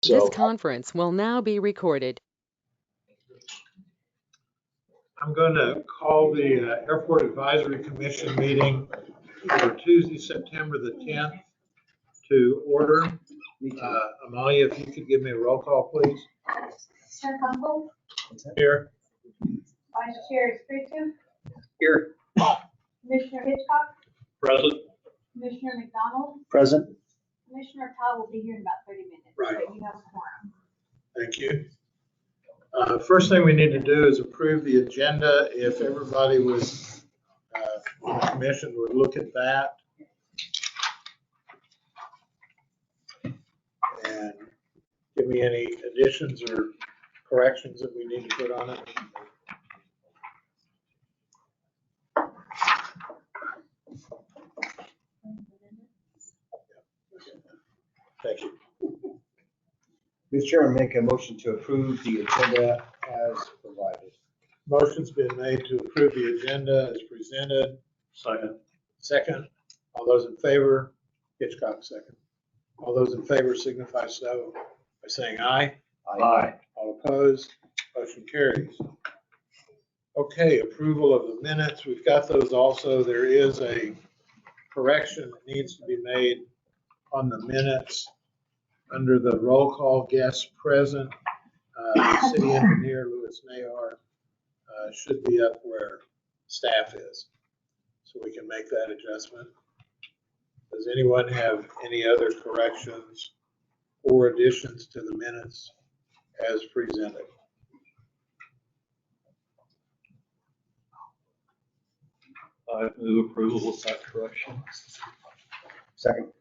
This conference will now be recorded. I'm going to call the Airport Advisory Commission meeting for Tuesday, September the 10th to order. Amalia, if you could give me a roll call, please. Chair Kunkel, Here. Vice Chair Spritu, Here. Commissioner Hitchcock, Present. Commissioner McDonald, Present. Commissioner Todd will be here in about 30 minutes. Right. So you have a quorum. Thank you. First thing we need to do is approve the agenda. If everybody was, the commission would look at that. And give me any additions or corrections that we need to put on it. Thank you. Mr. Chairman, make a motion to approve the agenda as provided. Motion's been made to approve the agenda as presented. Second. All those in favor? Hitchcock, second. All those in favor signify so by saying aye. Aye. All opposed? Motion carries. Okay, approval of the minutes. We've got those also. There is a correction that needs to be made on the minutes under the roll call guests present. The city engineer, Louis Nahar, should be up where staff is. So we can make that adjustment. Does anyone have any other corrections or additions to the minutes as presented? I move approval with that correction. Second.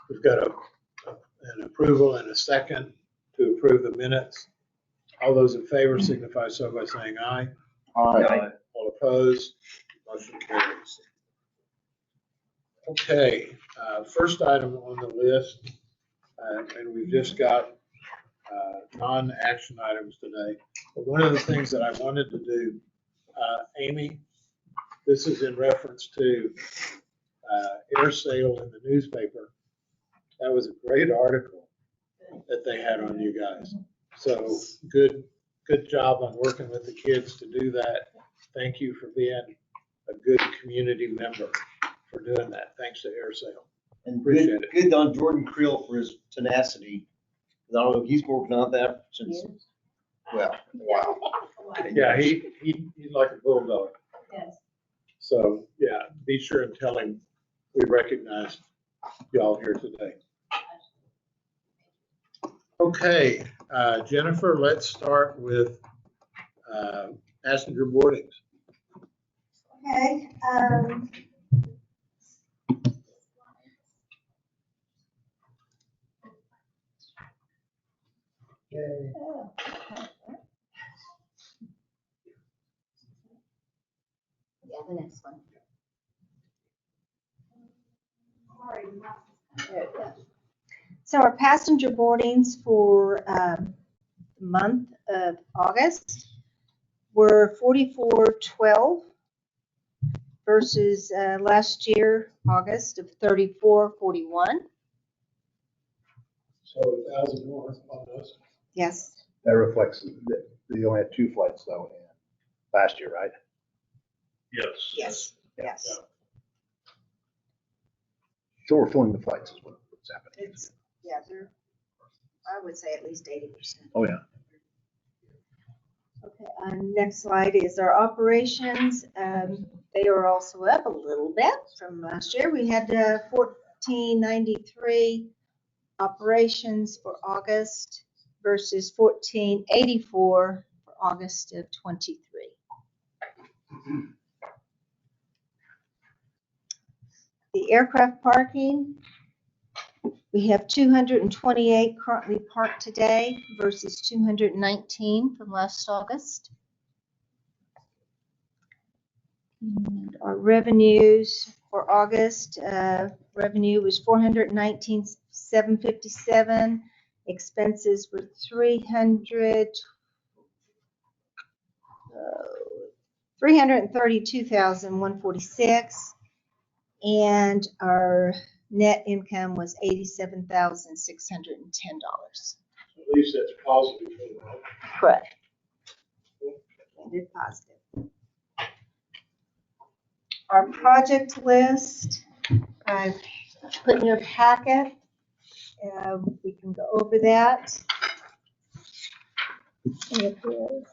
We've got an approval and a second to approve the minutes. All those in favor signify so by saying aye. Aye. All opposed? Motion carries. Okay, first item on the list, and we've just got non-action items today. But one of the things that I wanted to do, Amy, this is in reference to air sale in the newspaper. That was a great article that they had on you guys. So good job on working with the kids to do that. Thank you for being a good community member for doing that. Thanks to Air Sale. And Appreciate good on Jordan Creel for his tenacity. I don't know if he's working on that since, well, wow. Yeah, he's like a bulldog. Yes. So yeah, be sure and tell him we recognize y'all here today. Okay, Jennifer, let's start with passenger boardings. Okay. Yeah, the next one. So our passenger boardings for the month of August were 4412 versus last year, August, of 3441. So 1,000 more on those. Yes. That reflects that you only had 2 flights though last year, right? Yes. Yes. Yes. So we're filling the flights is what's happening. Yeah, I would say at least 80%. Oh, yeah. Okay, next slide is our operations. They are also up a little bit from last year. We had 1493 operations for August versus 1484 for August of 23. The aircraft parking, we have 228 currently parked today versus 219 from last August. And our revenues for August, revenue was 419,757. Expenses were 332,146. And our net income was $87,610. At least that's positive for the moment. Correct. Ended positive. Our project list, I've put in your packet. We can go over that. It is.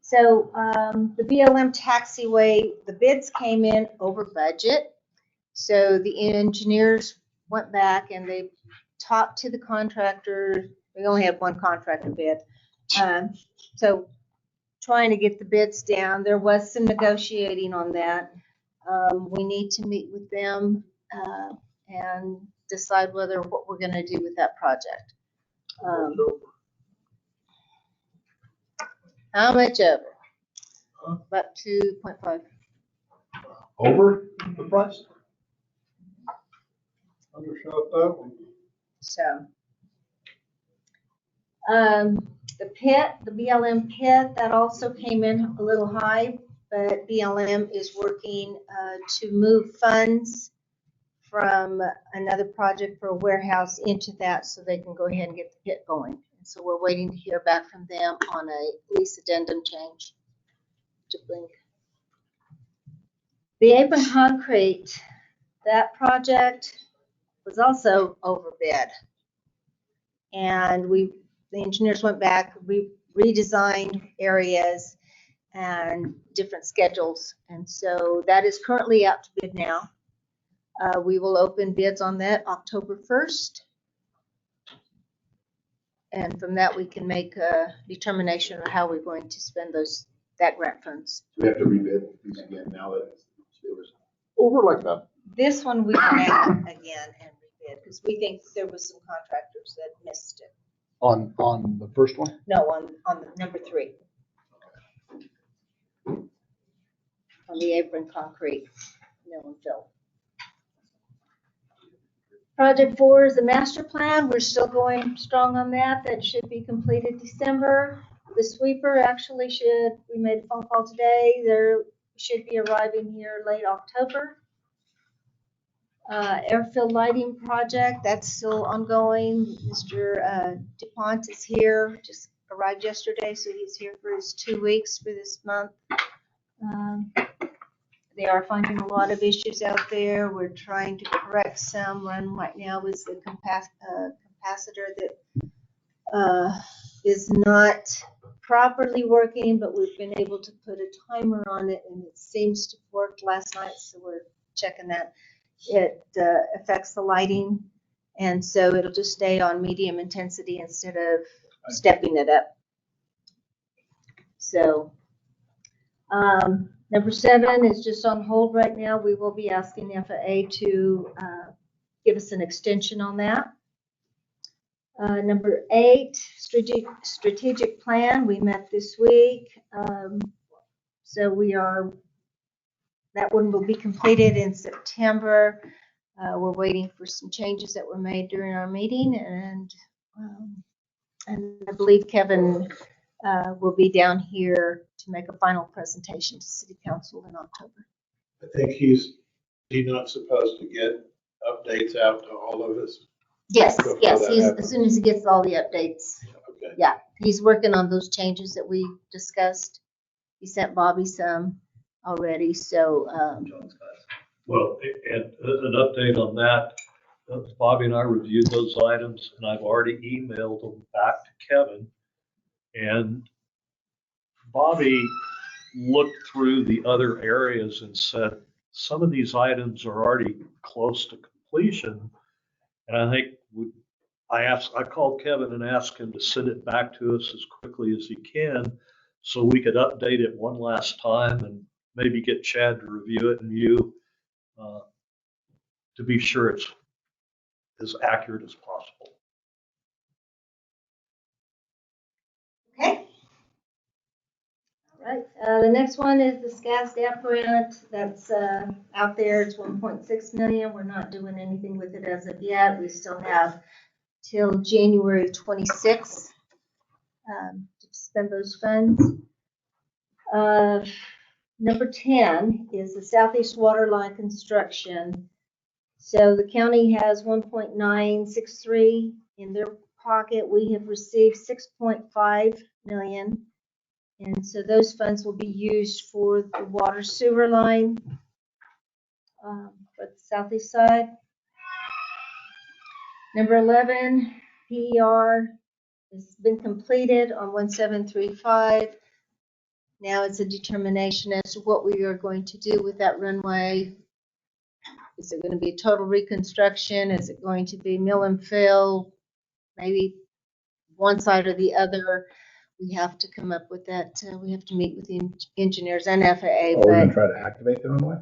So the BLM taxiway, the bids came in over budget. So the engineers went back and they talked to the contractor. We only had one contractor bid. So trying to get the bids down. There was some negotiating on that. We need to meet with them and decide what we're going to do with that project. How much over? About 2.5. Over the price? Undershot that one. So, the pit, the BLM pit, that also came in a little high, but BLM is working to move funds from another project for a warehouse into that so they can go ahead and get the pit going. And so we're waiting to hear back from them on a lease addendum change to Blink. The apron concrete, that project was also overbid. And the engineers went back, we redesigned areas and different schedules. And so that is currently out to bid now. We will open bids on that October 1st. And from that, we can make a determination of how we're going to spend that grant funds. So we have to rebid these again now that it was over like that. This one we can add again and rebid because we think there was some contractors that missed it. On the first one? No, on the number 3. On the apron concrete, mill and fill. Project 4 is the master plan. We're still going strong on that. That should be completed December. The sweeper actually we made a phone call today. There should be arriving here late October. Airfield lighting project, that's still ongoing. Mr. DuPont is here, just arrived yesterday, so he's here for his 2 weeks for this month. They are finding a lot of issues out there. We're trying to correct some. One right now is the capacitor that is not properly working, but we've been able to put a timer on it and it seems to work last night, so we're checking that. It affects the lighting, and so it'll just stay on medium intensity instead of stepping it up. So number 7 is just on hold right now. We will be asking the FAA to give us an extension on that. Number 8, strategic plan. We met this week. So that one will be completed in September. We're waiting for some changes that were made during our meeting, and I believe Kevin will be down here to make a final presentation to City Council in October. I think he's not supposed to get updates out to all of us. Yes, Before yes. that As happens. soon as he gets all the updates. Okay. Yeah, he's working on those changes that we discussed. He sent Bobby some already, so. Well, and an update on that, Bobby and I reviewed those items and I've already emailed them back to Kevin. And Bobby looked through the other areas and said, some of these items are already close to completion. And I think I called Kevin and asked him to send it back to us as quickly as he can so we could update it one last time and maybe get Chad to review it and you to be sure it's as accurate as possible. Okay. All right. The next one is the SCASDAP grant that's out there. It's 1.6 million. We're not doing anything with it as of yet. We still have till January 26th to spend those funds. Number 10 is the Southeast Water Line construction. So the county has 1.963 in their pocket. We have received 6.5 million. And so those funds will be used for the water sewer line for the southeast side. Number 11, PER has been completed on 1735. Now it's a determination as to what we are going to do with that runway. Is it going to be a total reconstruction? Is it going to be mill and fill? Maybe one side or the other. We have to come up with that. We have to meet with the engineers and FAA. Oh, we're gonna try to activate the runway?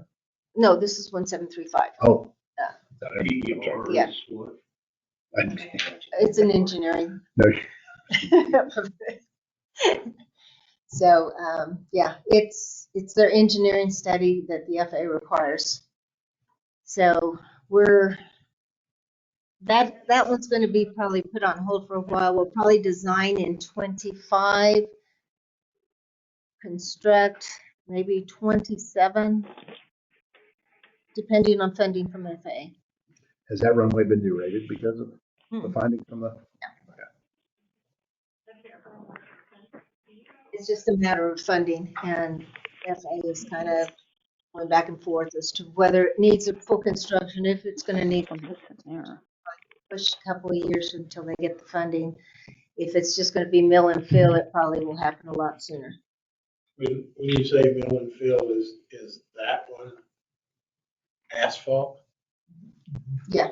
No, this is 1735. Oh. Yeah. PER Yeah. is what? It's an engineering. No, So, yeah, it's their engineering study that the FAA requires. So that one's going to be probably put on hold for a while. We'll probably design in 25, construct maybe 27, depending on funding from FAA. has that runway been derated because of the findings from the? It's just a matter of funding, and FAA is kind of going back and forth as to whether it needs a full construction, if it's going to need push a couple of years until they get the funding. If it's just going to be mill and fill, it probably will happen a lot sooner. When you say mill and fill, is that one asphalt? Yeah,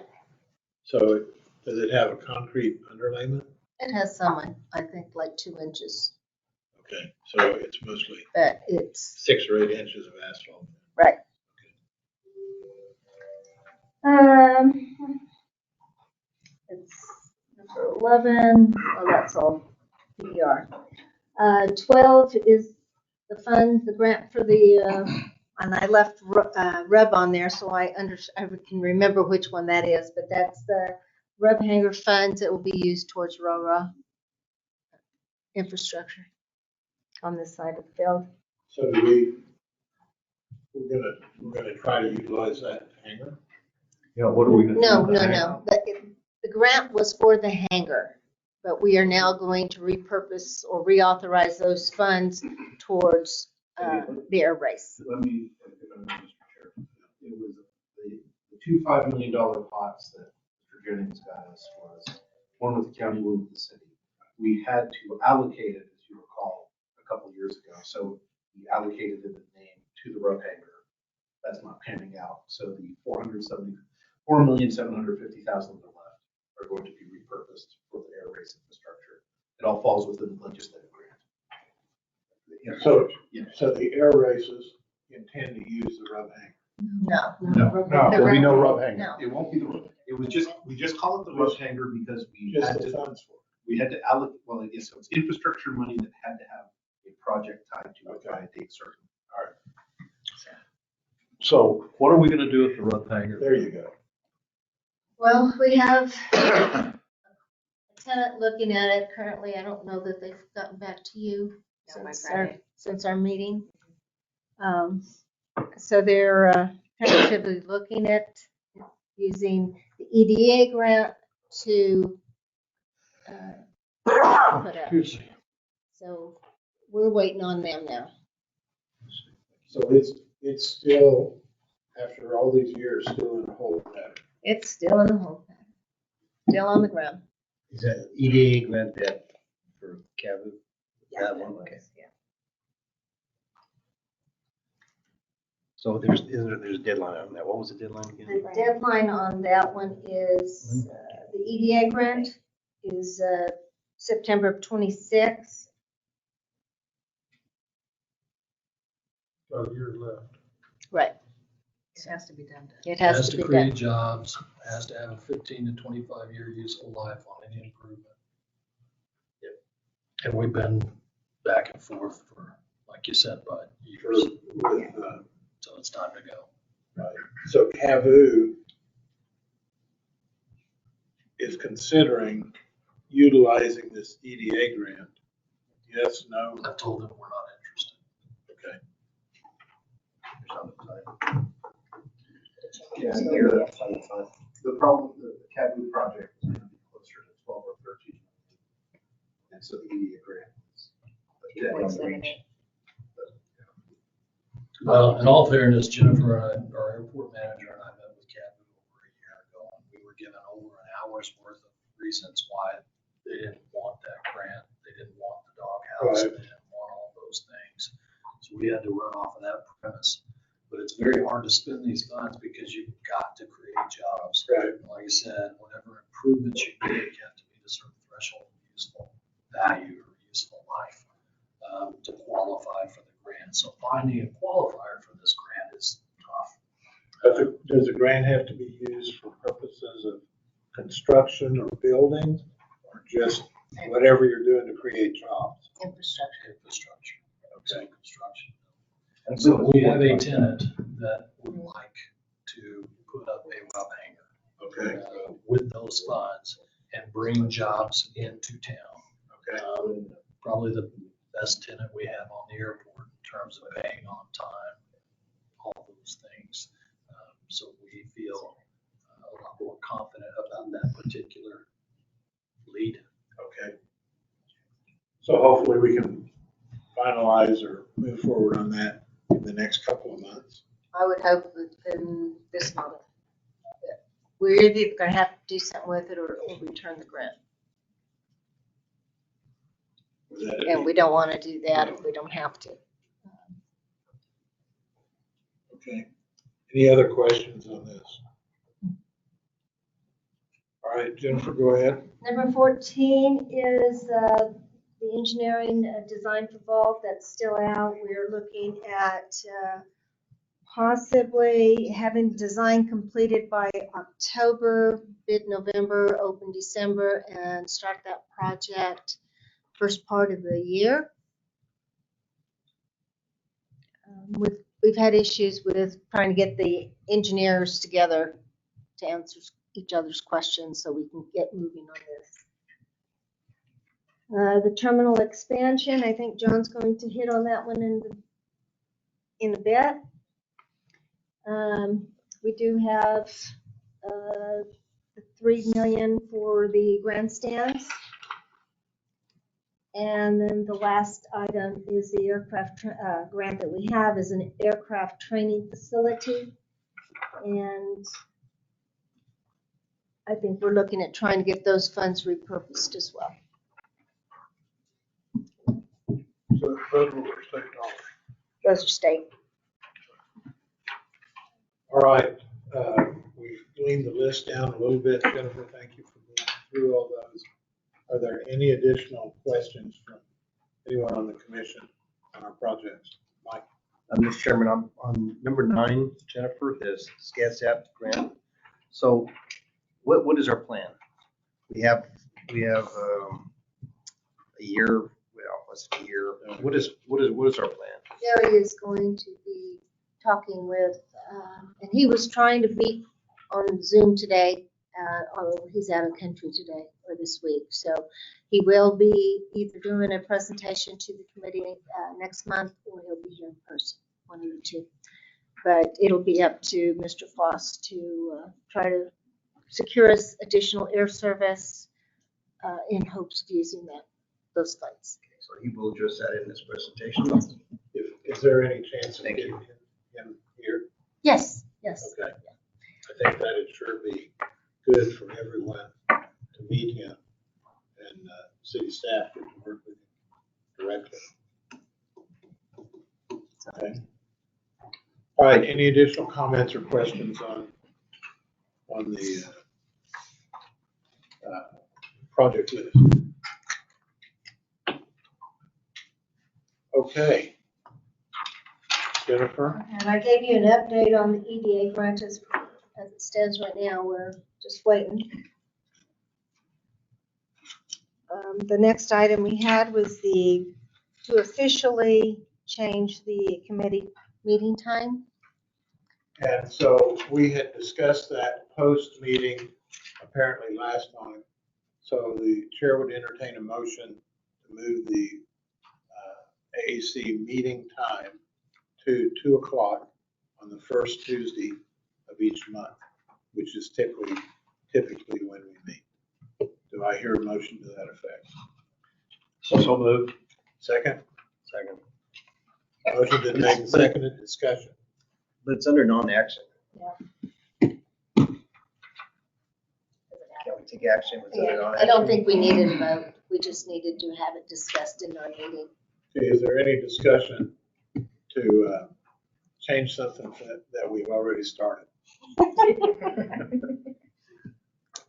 So does it have a concrete underlayment? it has some, I think, like 2 inches, Okay, so it's mostly but it's 6 or 8 inches of asphalt. right. It's number 11. Oh, that's all PER. 12 is the fund, the grant for the, and I left RUB on there, so I can remember which one that is, but that's the RUB hanger funds that will be used towards RORA infrastructure on this side of the field. So we're gonna try to utilize that hangar? Yeah, what are we gonna do? No, with no, that? no. The grant was for the hangar, but we are now going to repurpose or reauthorize those funds towards the air race. Let me, if I may, Mr. Chair. It was the two $5 million pots that Mr. Jennings got us was one with the county, one with the city. We had to allocate it, as you recall, a couple of years ago. So we allocated it in name to the road hanger. That's not panning out. So the $4,750,000 that are left are going to be repurposed for the air race infrastructure. It all falls within the legislative grant. So, Yeah. so the air races intend to use the RUB hangar? No. There'll be no rub hanger. No. It won't be the rub. It was just, we just call it the rub hanger because we Just had the to, funds for it? we had to allocate, well, I guess so it's infrastructure money that had to have a project tied to it by a date certain. All right, So what are we gonna do with the rough hanger? there you go. Well, we have a tenant looking at it currently. I don't know that they've gotten back to you since our meeting. So they're tentatively looking at using the EDA grant to put up. So we're waiting on them now. So it's still, after all these years, still in a hold pattern. It's still in the hole pattern, still on the ground. Is that EDA grant that for Cavu? That one, okay. Yeah. So there's a deadline on that. What was the deadline again? The deadline on that one is, the EDA grant is September of 26. 12 years left. Right. It has to be done. It Has has to to be create done. jobs, has to have a 15 to 25-year useful life on any improvement. And we've been back and forth for, like you said, about years, With, so it's time to go. right. So Cavu is considering utilizing this EDA grant. Yes, no? I've told them we're not interested. Okay. Yeah, So, and the problem, the CADU project is gonna be closer to 12 or 13. And so the EDA grant is a dead end 2.78. range. Well, in all fairness, Jennifer, our airport manager, and I met with Cabot over a year ago, and we were given over an hour's worth of reasons why they didn't want that grant. They didn't want the doghouse, Right. they didn't want all those things. So we had to run off of that premise. But it's very hard to spend these funds because you've got to create jobs. Right. Like I said, whatever improvements you make have to meet a certain threshold of useful value or useful life to qualify for the grant. So finding a qualifier for this grant is tough. Does the grant have to be used for purposes of construction or building, or just whatever you're doing to create jobs? Infrastructure. Infrastructure. Okay. Construction. And So so we have a tenant that would like to put up a web hanger Okay. with those funds and bring jobs into town. Okay. Probably the best tenant we have on the airport in terms of paying on time, all those things. So we feel a lot more confident about that particular lead. Okay. So hopefully we can finalize or move forward on that in the next couple of months. I would hope within this month. We're either gonna have to do something with it or return the grant. Was that it? And we don't wanna do that if we don't have to. Okay. Any other questions on this? All right, Jennifer, go ahead. Number 14 is the engineering design for Vault that's still out. We're looking at possibly having design completed by October, mid-November, open December, and start that project first part of the year. We've had issues with trying to get the engineers together to answer each other's questions so we can get moving on this. The terminal expansion, I think John's going to hit on that one in a bit. We do have the $3 million for the grandstands. And then the last item is the aircraft grant that we have is an aircraft training facility. And I think we're looking at trying to get those funds repurposed as well. So federal or state dollars? Those are state. All right, we've cleaned the list down a little bit. Jennifer, thank you for going through all those. Are there any additional questions from anyone on the commission on our projects? Mike? Mr. Chairman, I'm on number 9, Jennifer, this SCADSAP grant. So what is our plan? We have a year, well, what's a year? What is our plan? Gary is going to be talking with, and he was trying to be on Zoom today. He's out of country today or this week. So he will be either doing a presentation to the committee next month or he'll be here in person, one of the two. But it'll be up to Mr. Foss to try to secure us additional air service in hopes of using those funds. Okay, so he will address that in this presentation. Is there any chance of Thank getting you. him here? Yes, yes. Okay. I think that'd sure be good for everyone to meet him and city staff get to work with him directly. Okay. All right, any additional comments or questions on the project list? Okay. Jennifer? And I gave you an update on the EDA grant as it stands right now. We're just waiting. The next item we had was to officially change the committee meeting time. And so we had discussed that post-meeting apparently last time. So the chair would entertain a motion to move the AAC meeting time to 2 o'clock on the first Tuesday of each month, which is typically when we meet. Do I hear a motion to that effect? So moved. Second? Second. Motion been made and seconded, discussion. But it's under non-action. Yeah. Can we take action? It's under Yeah, non-action. I don't think we needed a vote. We just needed to have it discussed in our meeting. Okay, is there any discussion to change something that we've already started?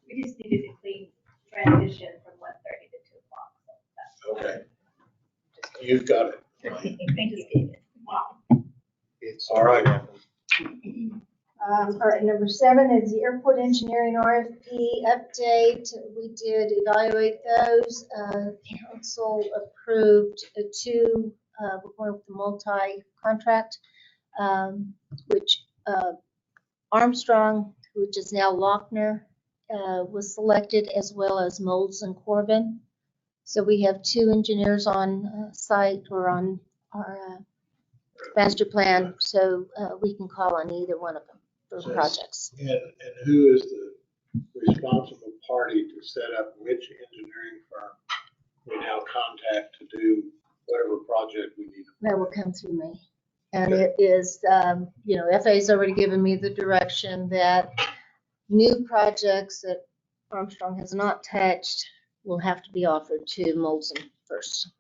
We just needed a clean transition from 1:30 to 2 o'clock. So Okay, you've got it. we just gave it. Wow. It's All right. All right, number 7 is the airport engineering RFP update. We did evaluate those. Council approved 2, we're going with the multi-contract, which Armstrong, which is now Lochner, was selected, as well as Molds and Corbin. So we have 2 engineers on site or on our master plan, so we can call on either one of them for projects. And who is the responsible party to set up which engineering firm we now contact to do whatever project we need? That will come through me. And it is, FAA's already given me the direction that new projects that Armstrong has not touched will have to be offered to Molson first.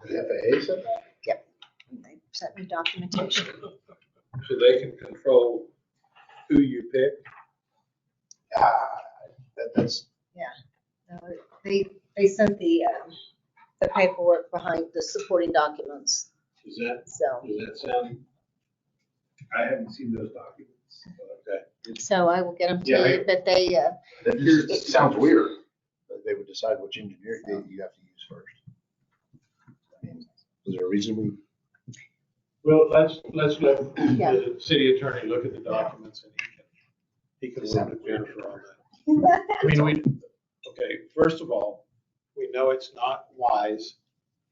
The FAA said that? Yep. They sent me documentation. So they can control who you pick? That's, They sent the paperwork behind the supporting documents, Does that sound? I haven't seen those documents. Okay. So I will get them to Yeah, you, but they, It sounds weird, but they would decide which engineer you have to use first. I mean, is there a reason we? Well, let's let Yeah. the city attorney look at the documents and he can work with Jennifer on that. I mean, okay, first of all, we know it's not wise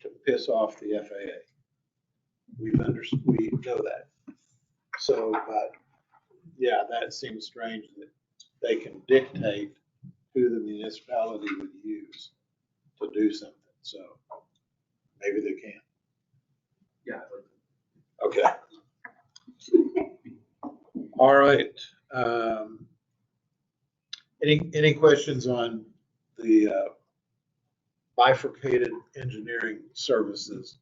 to piss off the FAA. We know that. So, but, yeah, that seems strange that they can dictate who the municipality would use to do something, so maybe they can. Yeah. Okay. All right. Any questions on the bifurcated engineering services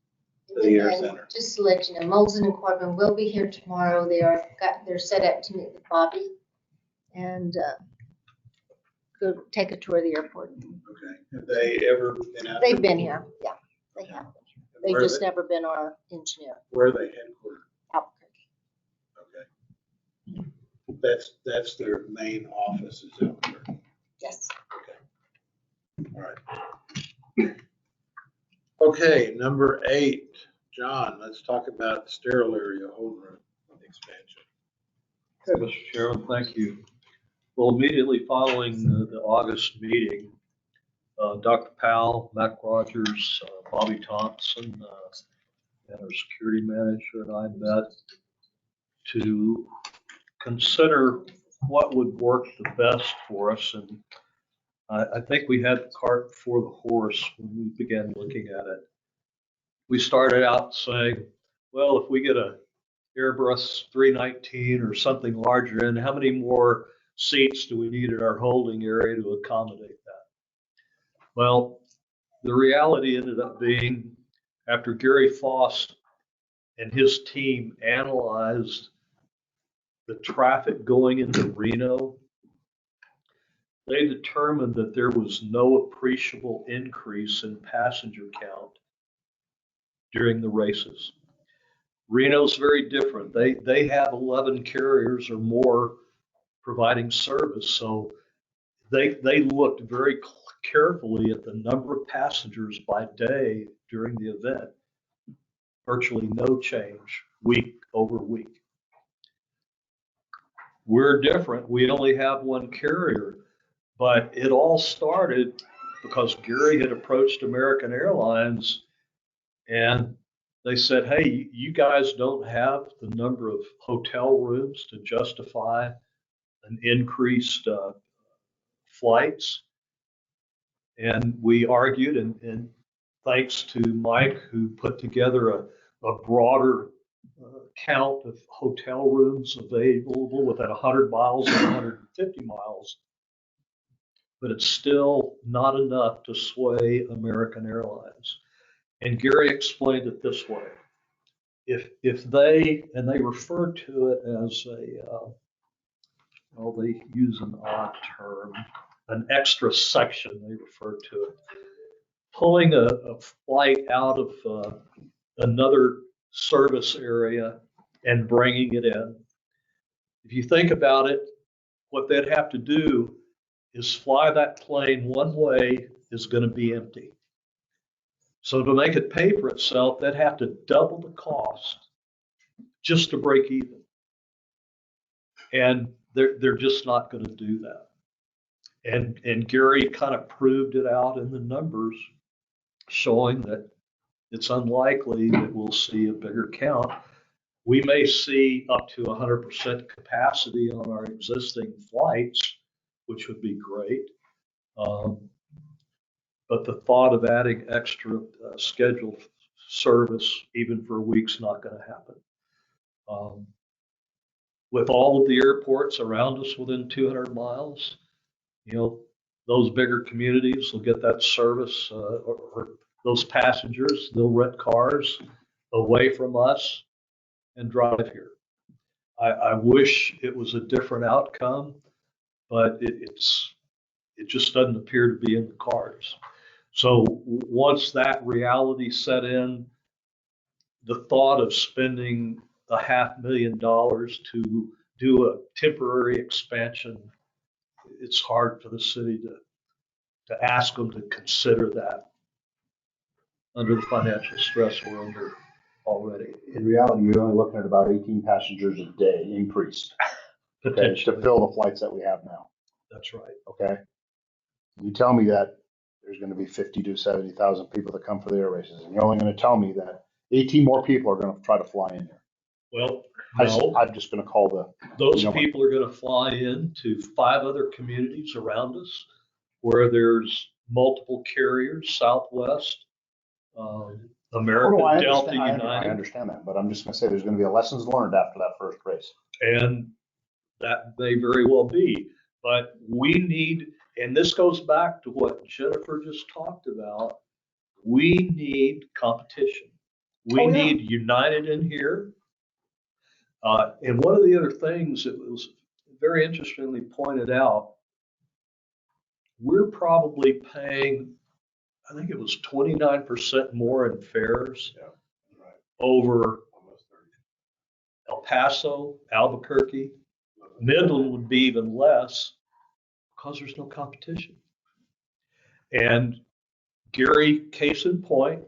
for the Air and Center? just to let you know, Molson and Corbin will be here tomorrow. They're set up to meet with Bobby and go take a tour of the airport. Okay. Have they ever been out? They've been here, yeah, they have. They've Where just never been our engineer, Where are they headquartered? Albuquerque. Okay. That's their main office is out there. Yes. All right. Okay, number 8, John, let's talk about the sterile area hold room expansion. Okay, Mr. Chairman, thank you. Well, immediately following the August meeting, Dr. Powell, Mac Rogers, Bobby Thompson, and our security manager and I met to consider what would work the best for us. And I think we had the cart before the horse when we began looking at it. We started out saying, well, if we get a Airbus 319 or something larger in, how many more seats do we need in our holding area to accommodate that? Well, the reality ended up being, after Gary Foss and his team analyzed the traffic going into Reno, they determined that there was no appreciable increase in passenger count during the races. Reno's very different. They have 11 carriers or more providing service. So they looked very carefully at the number of passengers by day during the event. Virtually no change week over week. We're different. We only have one carrier, but it all started because Gary had approached American Airlines and they said, hey, you guys don't have the number of hotel rooms to justify an increased flights. And we argued, and thanks to Mike, who put together a broader count of hotel rooms available within 100 miles and 150 miles, but it's still not enough to sway American Airlines. And Gary explained it this way. If they, and they refer to it as well, they use an odd term, an extra section, they refer to it. Pulling a flight out of another service area and bringing it in. If you think about it, what they'd have to do is fly that plane one way is going to be empty. So to make it pay for itself, they'd have to double the cost just to break even. And they're just not going to do that. And Gary kind of proved it out in the numbers, showing that it's unlikely that we'll see a bigger count. We may see up to 100% capacity on our existing flights, which would be great. But the thought of adding extra scheduled service, even for a week's not going to happen. With all of the airports around us within 200 miles, those bigger communities will get that service, or those passengers, they'll rent cars away from us and drive here. I wish it was a different outcome, but it just doesn't appear to be in the cards. So once that reality set in, the thought of spending $500,000 to do a temporary expansion, it's hard for the city to ask them to consider that under the financial stress we're under already. In reality, you're only looking at about 18 passengers a day increased. Okay, to Potentially. fill the flights that we have now. That's right. Okay. You tell me that there's going to be 50 to 70,000 people that come for the air races, and you're only going to tell me that 18 more people are going to try to fly in there. Well, no, I'm just going to call those people are going to fly into 5 other communities around us where there's multiple carriers, Southwest, American, Delta, United. I understand that, but I'm just going to say there's going to be a lessons learned after that first race. And that may very well be, but we need, and this goes back to what Jennifer just talked about, we need competition. We need United in here. And one of the other things that was very interestingly pointed out, we're probably paying, I think it was 29% more in fares over El Paso, Albuquerque. Midland would be even less because there's no competition. And Gary, case in point,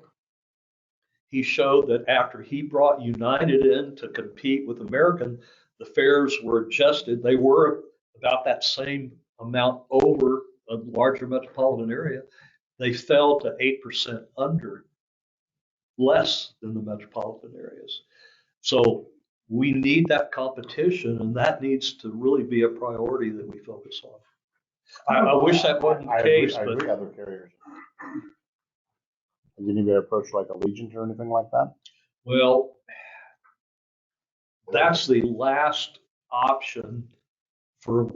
he showed that after he brought United in to compete with American, the fares were adjusted. They were about that same amount over a larger metropolitan area. They fell to 8% under, less than the metropolitan areas. So we need that competition, and that needs to really be a priority that we focus on. I wish that wasn't the case, I but agree, other carriers. Has anybody approached like Allegiant or anything like that? well, that's the last option for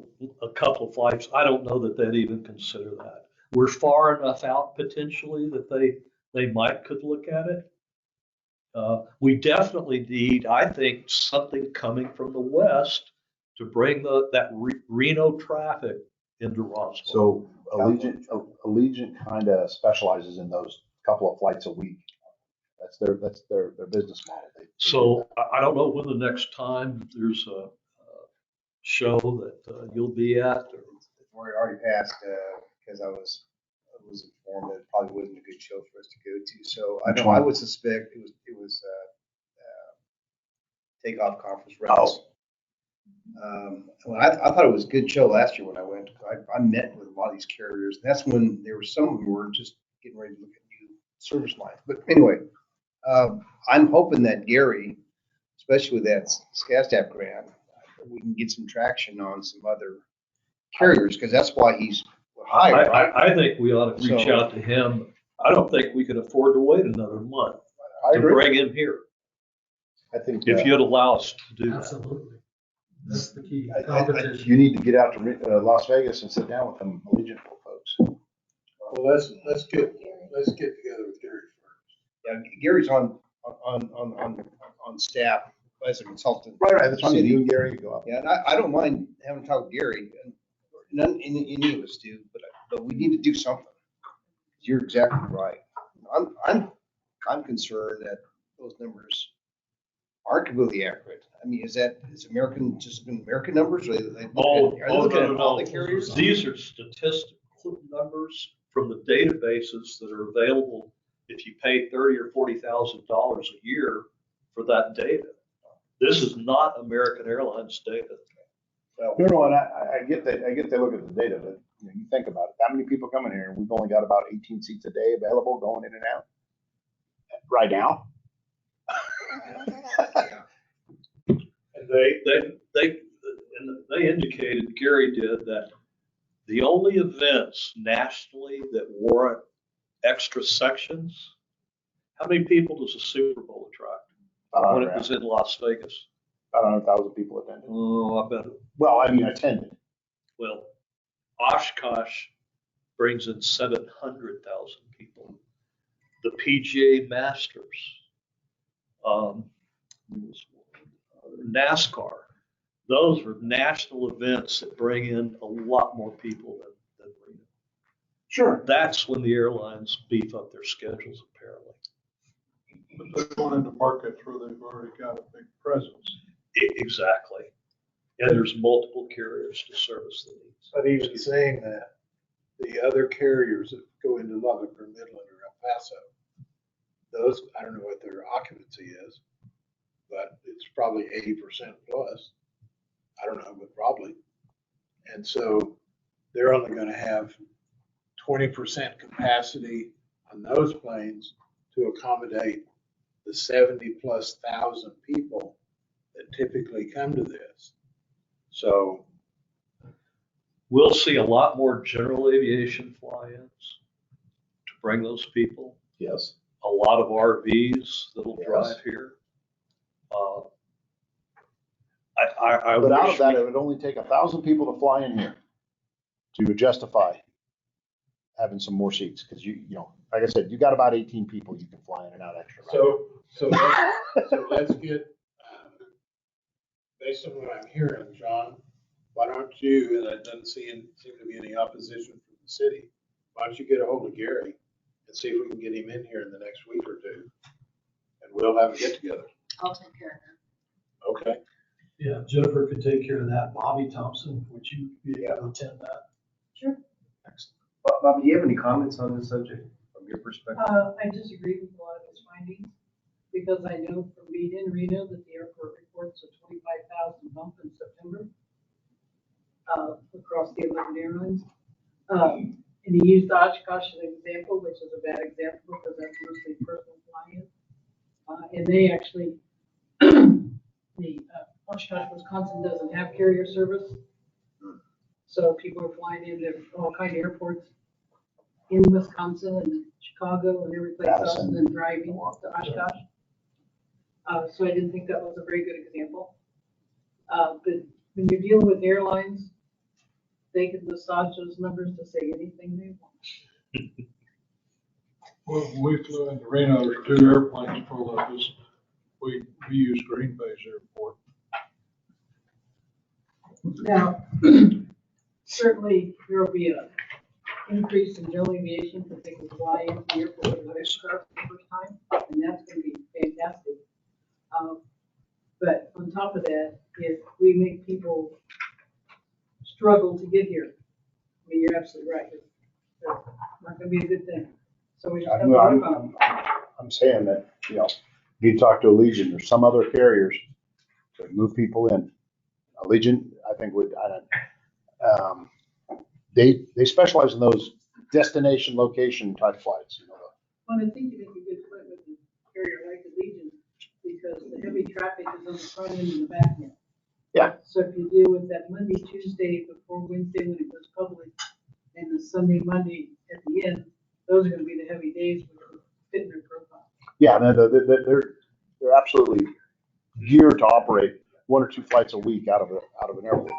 a couple of flights. I don't know that they'd even consider that. We're far enough out potentially that they might could look at it. We definitely need, I think, something coming from the west to bring that Reno traffic into Roswell. So Allegiant kind of specializes in those couple of flights a week. That's their business model. So I don't know when the next time there's a show that you'll be at. We already passed, because I was informed that it probably wasn't a good show for us to go to. So I would suspect it was Takeoff Conference Reps. I thought it was a good show last year when I went. I met with a lot of these carriers. And that's when some of them were just getting ready to look at new service lines. But anyway, I'm hoping that Gary, especially with that SCASDAP grant, we can get some traction on some other carriers, because that's why he's hired, right? I think we ought to reach So- out to him. I don't think we can afford to wait another month I to agree. bring him here, I think if you'd allow us to do that. Absolutely. That's the key, you competition. need to get out to Las Vegas and sit down with them Allegiant folks. Well, let's get together with Gary first. Yeah, Gary's on staff as a consultant. Right, that's fine. City. You and Gary go up. Yeah, and I don't mind having to talk with Gary, and none, any of us do, but we need to do something. You're exactly right. I'm concerned that those numbers aren't completely accurate. I mean, is American, just American numbers? Are they looking at all the carriers? These are statistical numbers from the databases that are available if you pay $30,000 or $40,000 a year for that data. This is not American Airlines data. No, and I get that, they look at the data, but you think about it, that many people coming here, and we've only got about 18 seats a day available going in and out right now. And They indicated, Gary did, that the only events nationally that warrant extra sections, how many people does the Super Bowl attract when it was in Las Vegas? About 100,000 people attended. Oh, I bet. Well, I mean, attended. Well, Oshkosh brings in 700,000 people. The PGA Masters, NASCAR, those are national events that bring in a lot more people than Reno. Sure. That's when the airlines beef up their schedules, apparently. But they're going into markets where they've already got a big presence. Exactly. And there's multiple carriers to service the needs. But even saying that, the other carriers that go into Lubbock or Midland or El Paso, those, I don't know what their occupancy is, but it's probably 80% plus. I don't know, but probably. And so they're only going to have 20% capacity on those planes to accommodate the 70,000+ people that typically come to this. So We'll see a lot more general aviation fly-ins to bring those people. Yes. A lot of RVs that'll Yes. drive here. I But out wish of that, we- it would only take 1,000 people to fly in here to justify having some more seats. Cause you know, like I said, you got about 18 people you can fly in and out extra. Right? So let's get, based on what I'm hearing, John, why don't you, and it doesn't seem to be any opposition from the city, why don't you get a hold of Gary and see if we can get him in here in the next week or two? And we'll have a get together. I'll take care of that. Okay. Yeah, Jennifer could take care of that. Bobby Thompson, would you be able to attend that? Sure. Bob, do you have any comments on this subject from your perspective? I disagree with a lot of his findings, because I know from being in Reno that the airport reports a 25,000 bump in September across the 11 airlines. And he used Oshkosh as an example, which is a bad example because that's mostly personal flying. And they actually, the Oshkosh, Wisconsin doesn't have carrier service. So people are flying into all kinds of airports in Wisconsin and Chicago and every place else and then driving to Oshkosh. So I didn't think that was a very good example. But when you're dealing with airlines, they can massage those numbers to say anything they want. Well, when we flew into Reno, there were 2 airplanes full of us. We used Green Bay's airport. Now, certainly there will be an increase in general aviation because they can fly into the airport with their start for the first time, and that's going to be fantastic. But on top of that, if we make people struggle to get here, I mean, you're absolutely right. It's not going to be a good thing. So we just have to work on it. I'm saying that, you know, you need to talk to Allegiant or some other carriers to move people in. Allegiant, I think would, they specialize in those destination location type flights, you know. Well, I think you make a good point with the carrier like heavy traffic is on the front end and the back end. Yeah. So if you deal with that Monday, Tuesday before Wednesday when it goes public, and the Sunday, Monday at the end, those are gonna be the heavy days which will fit in their profile. Yeah, no, they're absolutely geared to operate 1 or 2 flights a week out of an airport.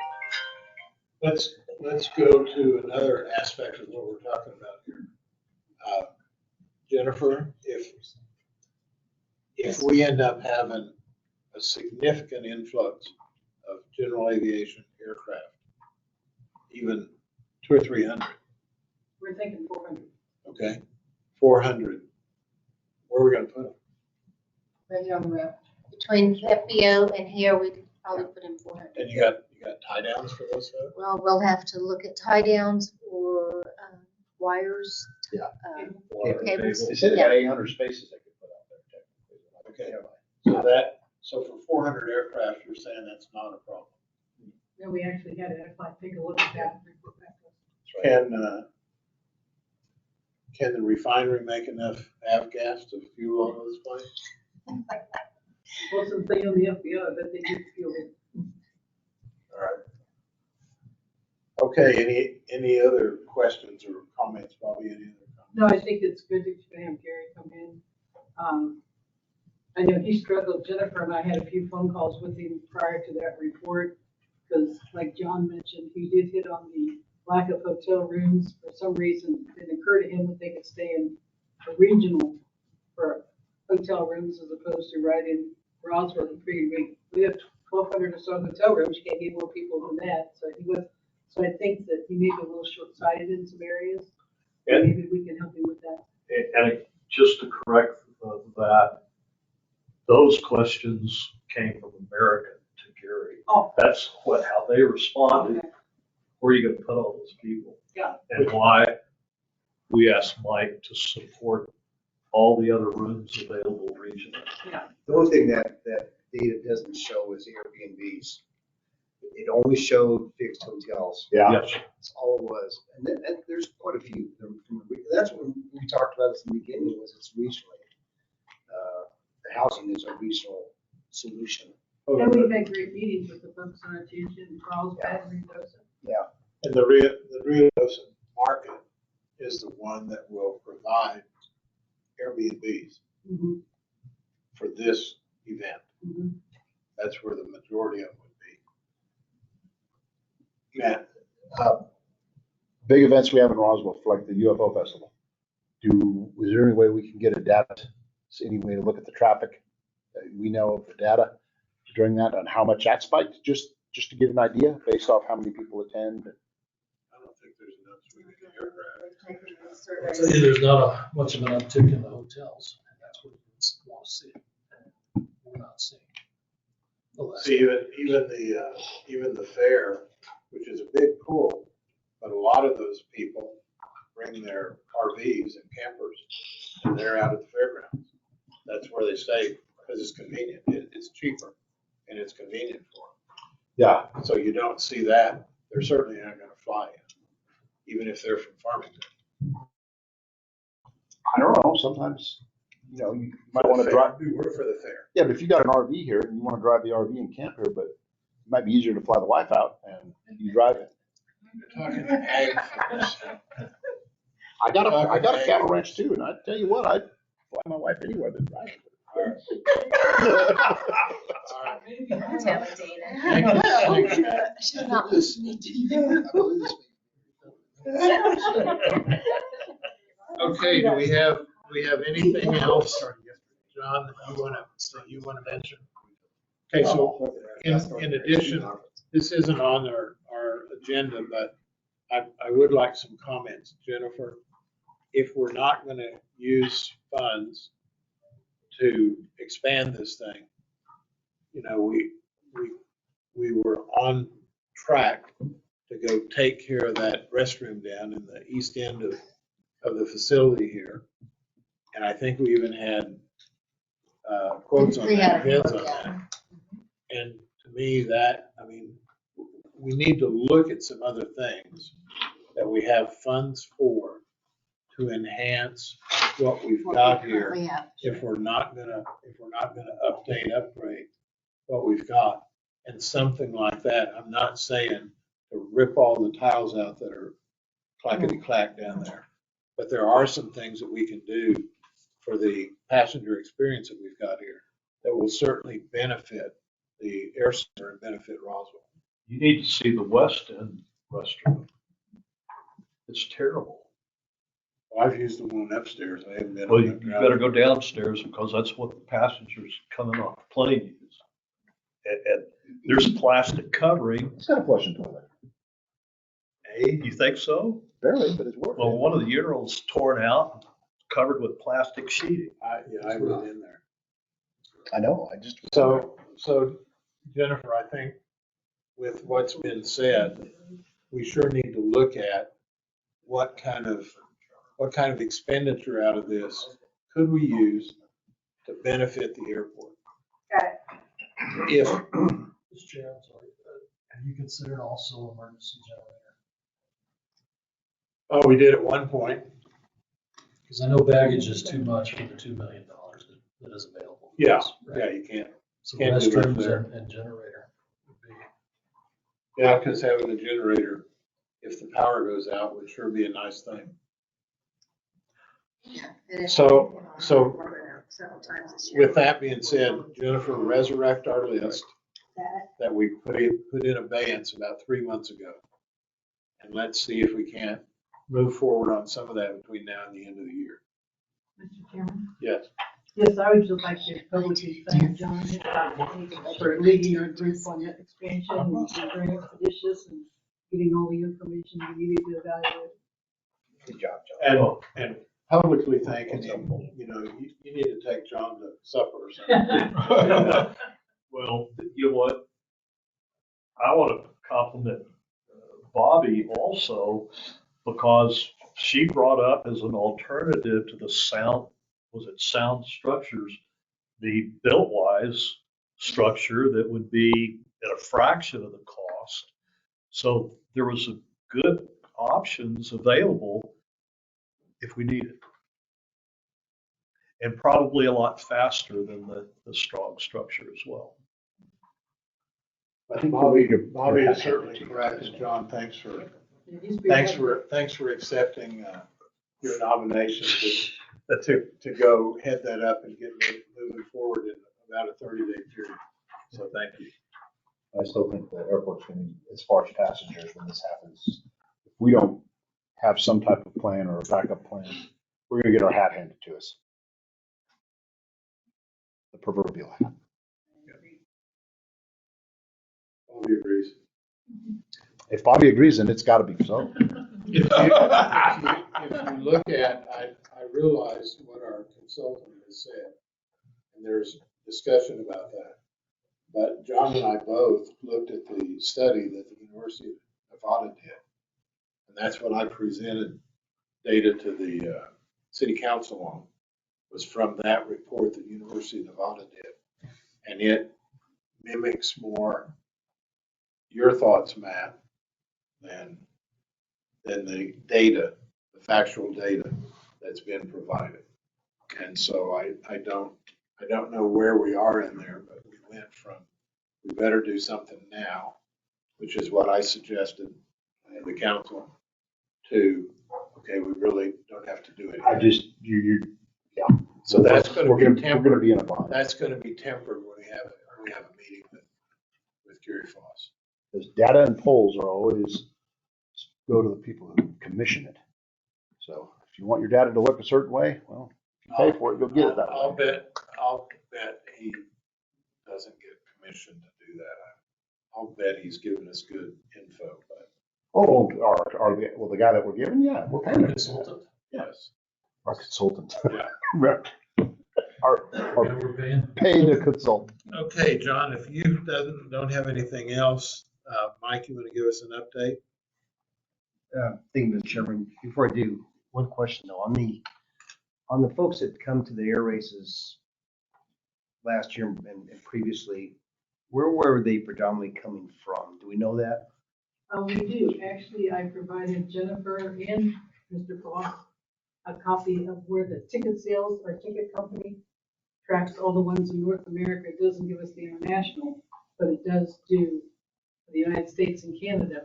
Let's go to another aspect of what we're talking about here. Jennifer, if we end up having a significant influx of general aviation aircraft, even 200 or 300, We're thinking 400. okay, 400, where are we gonna put them? Right here on the road. Between FBO and here, we could probably put in 400. And you got tie downs for those folks? Well, we'll have to look at tie downs or wires. Yeah. Cables. They said they got 800 spaces they could put out there. Okay, so for 400 aircraft, you're saying that's not a problem? Then we actually had to take a look at that and report back to us. Can the refinery make enough avgas to fuel all those planes? Well, since they own the FBO, I bet they get fuel. All right. Okay, any other questions or comments, Bobby? Any other comments? No, I think it's good that you're gonna have Gary come in. I know he struggled, Jennifer and I had a few phone calls with him prior to that report, because like John mentioned, he did hit on the lack of hotel rooms. For some reason, it occurred to him that they could stay in a regional for hotel rooms as opposed to right in Roswell and Free. We have 1,200 or so hotel rooms, you can't get more people than that, so I think that he may be a little short-sighted in some areas. And- Maybe we can help him with that. And just to correct that, those questions came from American to Gary. Oh. That's how they responded. Okay. Where are you gonna put all those people? Yeah. And why we asked Mike to support all the other rooms available regionally. Yeah. The only thing that data doesn't show is Airbnbs. It only showed fixed hotels. Yeah. Yes. That's all it was. And then, there's quite a few. That's what we talked about at the beginning, was it's regionally. The housing is a regional solution. And we've had great meetings with the folks on attention, Carlsbad and Mendoza. And the Rio market is the one that will provide Airbnbs Mhm. for this event. Mhm. That's where the majority of them would be. Matt? Big events we have in Roswell, like the UFO festival. Is there any way we can get a data, any way to look at the traffic? We know of the data during that on how much that spiked, just to get an idea based off how many people attend. I don't think there's enough swinging aircraft. I'll tell you, there's not much of an uptick in the hotels, and that's what you want to see. We're not seeing. See, even the fair, which is a big pool, but a lot of those people bring their RVs and campers, and they're out at the fairgrounds. That's where they stay, because it's convenient, it's cheaper, and it's convenient for them. Yeah. So you don't see that, they're certainly not gonna fly in, even if they're from Farmington. I don't know, sometimes, you might want to drive. We work for the fair. Yeah, but if you got an RV here and you want to drive the RV and camp here, but it might be easier to fly the wife out and you drive it. You're talking ag fairs. I got a cattle ranch too, and I tell you what, I'd fly my wife anywhere than drive it. All right. Thank you. She's not listening to you. Okay, do we have anything else, John, that you wanna mention? Okay, so in addition, this isn't on our agenda, but I would like some comments. Jennifer, if we're not gonna use funds to expand this thing, we were on track to go take care of that restroom down in the east end of the facility here. And I think we even had quotes on that, bids on that. And to me, we need to look at some other things that we have funds for to enhance what we've what got we here, currently have. if we're not gonna update, upgrade what we've got. And something like that, I'm not saying to rip all the tiles out that are clackety-clack down there. But there are some things that we can do for the passenger experience that we've got here that will certainly benefit the air center and benefit Roswell. You need to see the West End restaurant. It's terrible. Well, I've used the one upstairs. I haven't been. Well, on you the better go downstairs because that's what the passengers coming off the plane use. And there's plastic covering. It's got a flushing toilet. Hey, You think so? Barely, but it's working. Well, one of the urinals torn out, covered with plastic sheeting. I went in there. I know, I just. So Jennifer, I think with what's been said, we sure need to look at what kind of expenditure out of this could we use to benefit the airport? Got it. If, Mr. Chair, I'm sorry, have you considered also emergency generator? oh, we did at one point. Because I know baggage is too much for the $2 million that is available. Yeah, Right? yeah, you can't. So can't do much restrooms there. and generator would be. Yeah, because having a generator, if the power goes out, would sure be a nice thing. So Several times this year. with that being said, Jennifer, resurrect our list that we put in abeyance about 3 months ago. And let's see if we can't move forward on some of that between now and the end of the year. Mr. Chairman? Yes. Yes, I would just like to publicly thank John for leading our group on that expansion and being very expeditious and getting all the information we needed to evaluate. Good job, John. And publicly thanking him, you know, you need to take John to supper or something. Well, you know what? I want to compliment Bobby also because she brought up as an alternative to the sound structures, the built-wise structure that would be at a fraction of the cost. So there was a good options available if we need it. And probably a lot faster than the strong structure as well. I think Bobby is certainly correct, and John, thanks for accepting your nomination to go head that up and get moving forward in about a 30-day period. So thank you. I still think the airport's gonna, as far as passengers, when this happens, if we don't have some type of plan or a backup plan, we're gonna get our hat handed to us. The proverbial hat. Bobby agrees. If Bobby agrees, then it's gotta be so. If you look at, I realize what our consultant has said, and there's discussion about that. But John and I both looked at the study that the University of Nevada did. And that's what I presented data to the city council on, was from that report that University of Nevada did. And it mimics more your thoughts, Matt, than the data, the factual data that's been provided. And so I don't know where we are in there, but we went from, we better do something now, which is what I suggested to the council, to, okay, we really don't have to do it. Yeah. So that's going to be We're tempered. gonna be in a bind. That's going to be tempered when we have a meeting with Gary Foss. Because data and polls are always go to the people who commission it. So if you want your data to look a certain way, well, if you pay for it, go get it that I'll way. bet he doesn't get permission to do that. I'll bet he's given us good info, but Oh, well, the guy that we're giving, yeah, we're paying him. Consultant. yes. Our consultant. Yeah. Our Yeah, we're paying. paid a consultant. Okay, John, if you don't have anything else, Mike, you want to give us an update? Thank you, Mr. Chairman. Before I do, one question though, on the folks that come to the air races last year and previously, where were they predominantly coming from? Do we know that? We do. Actually, I provided Jennifer and Mr. Foss a copy of where the ticket sales, our ticket company tracks all the ones in North America. It doesn't give us the international, but it does do the United States and Canada.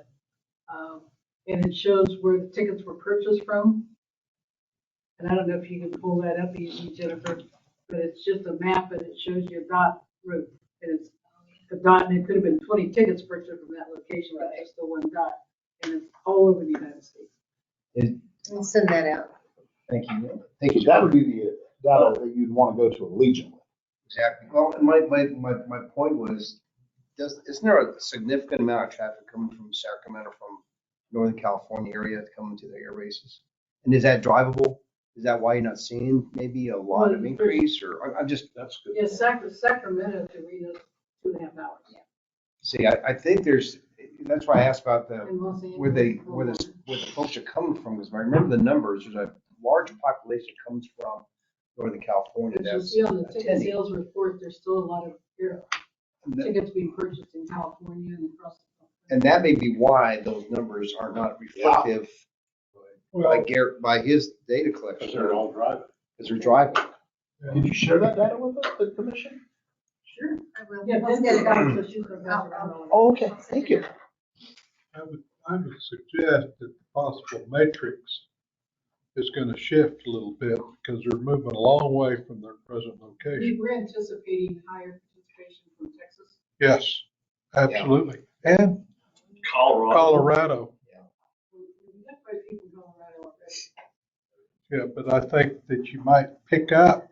And it shows where the tickets were purchased from. And I don't know if you can pull that up easy, Jennifer, but it's just a map and it shows you a dot route. And it's a dot, and it could have been 20 tickets purchased from that location, but it's still one dot. And it's all over the United States. We'll send that out. Thank you. Thank you. That would be the data that you'd want to go to a Legion with. Exactly. Well, and my point was, isn't there a significant amount of traffic coming from Sacramento, from Northern California area coming to the air bases? And is that drivable? Is that why you're not seeing maybe a lot of increase, or I'm just, That's good. Yeah, Sacramento to Reno, 2.5 hours. see, I think that's why I asked about the, In Los Angeles. where the folks are coming from, because if I remember the numbers, there's a large population comes from Northern California. As you That's see on the ticket attending. sales report, there's still a lot of And that- tickets being purchased in California and across the country. And that may be why those numbers are not reflective by his data collection. Because they're all driving. Because they're driving. Did you share that data with the commission? Sure. I will. Yeah, I'll then get get it it out. out, so she's gonna pass it around. Oh, okay, thank you. I would suggest that the possible matrix is gonna shift a little bit because they're moving a long way from their present location. We're anticipating higher participation from Texas. Yes, absolutely. And Colorado. We've got quite a few from Colorado already. Yeah, but I think that you might pick up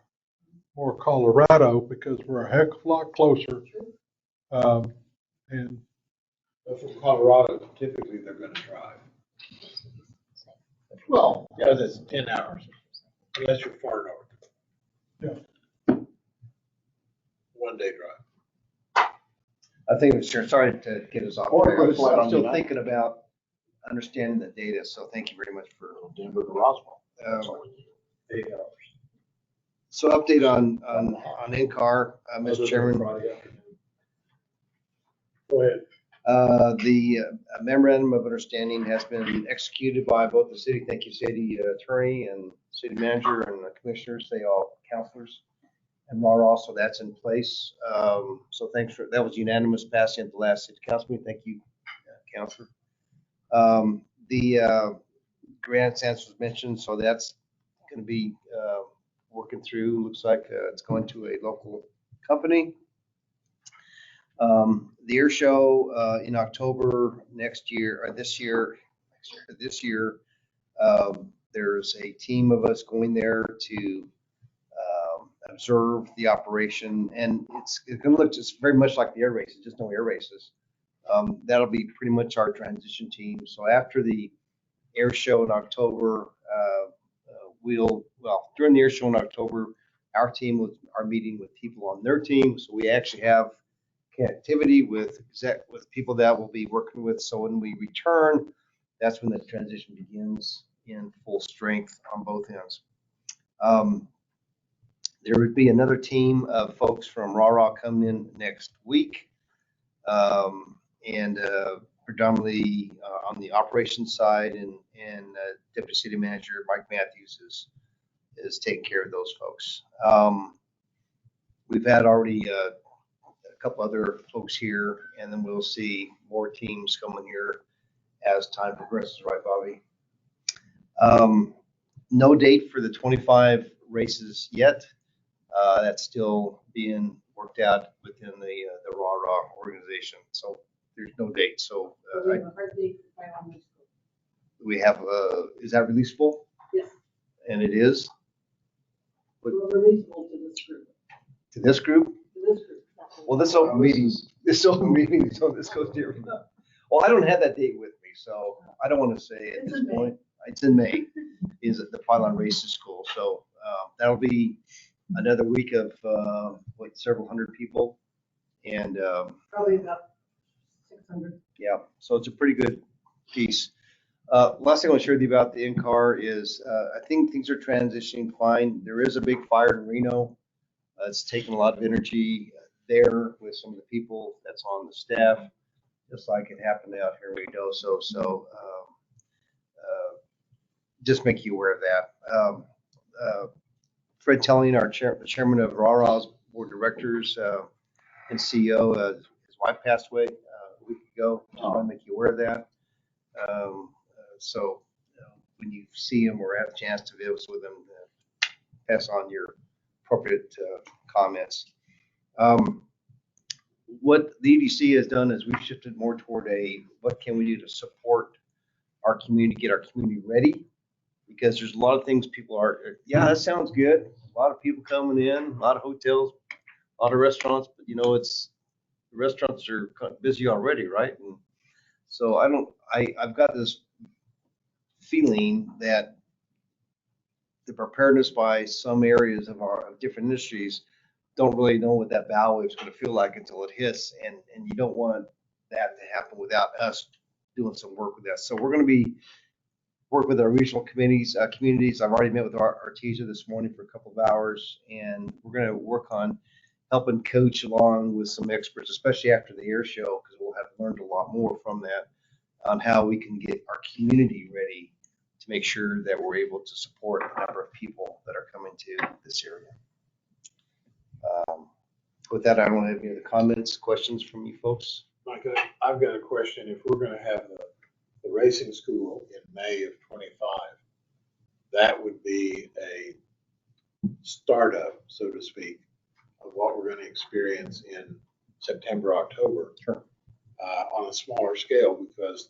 more Colorado because we're a heck of a lot closer. And But from Colorado, typically they're gonna drive. Well, Because it's 10 hours, unless you're far north. Yeah. One day drive. I think, sorry to get us off Or a track. good flight I'm on still United. thinking about understanding the data, so thank you very much for. Denver to Roswell. 8 hours. So update on NCAR, Mr. Chairman. Friday afternoon. Go ahead. The memorandum of understanding has been executed by both the city, thank you, city attorney and city manager and the commissioners, they all counselors. And RARA, so that's in place. So thanks for, that was unanimous passing at the last city council meeting. Thank you, counselor. The grant Sands was mentioned, so that's going to be working through. Looks like it's going to a local company. The air show in October next year, or this year, there's a team of us going there to observe the operation, and it's going to look just very much like the air races, just no air races. That'll be pretty much our transition team. So after the air show in October, during the air show in October, our team are meeting with people on their team, so we actually have connectivity with people that we'll be working with. So when we return, that's when the transition begins in full strength on both ends. There would be another team of folks from RARA coming in next week, and predominantly on the operations side, and Deputy City Manager Mike Matthews is taking care of those folks. We've had already a couple other folks here, and then we'll see more teams coming here as time progresses, right, Bobby? No date for the 25 races yet. That's still being worked out within the RARA organization. So there's no date. So We have a hard date to find on this. we have, is that releasable? Yes, And it is we're releasable to this group, to this group? to this group. Well, this open meeting, so this goes to everybody. Well, I don't have that date with me, so I don't want to say at It's this in May. point. It's in May, is at the Pylon Races School. So that'll be another week of several hundred people. And Probably about 600. yeah, so it's a pretty good piece. Last thing I want to share with you about the NCAR is I think things are transitioning fine. There is a big fire in Reno. It's taken a lot of energy there with some of the people that's on the staff, just like it happened out here in Reno. So just make you aware of that. Fred Telling, our chairman of RARA's board of directors and CEO, his wife passed away a week ago. I want to make you aware of that. So when you see him or have a chance to visit with him, pass on your appropriate comments. What the EDC has done is we've shifted more toward what can we do to support our community, get our community ready? Because there's a lot of things people are, yeah, that sounds good. A lot of people coming in, a lot of hotels, a lot of restaurants, but the restaurants are kind of busy already, right? And so I've got this feeling that the preparedness by some areas of different industries don't really know what that bow wave is going to feel like until it hits, and you don't want that to happen without us doing some work with that. So we're going to be work with our regional committees, communities. I've already met with Artesia this morning for a couple of hours, and we're going to work on helping coach along with some experts, especially after the air show, because we'll have learned a lot more from that on how we can get our community ready to make sure that we're able to support the number of people that are coming to this area. With that, I don't have any other comments, questions from you folks. Mike, I've got a question. If we're going to have the racing school in May of 25, that would be a startup, so to speak, of what we're going to experience in September, October. Sure. On a smaller scale, because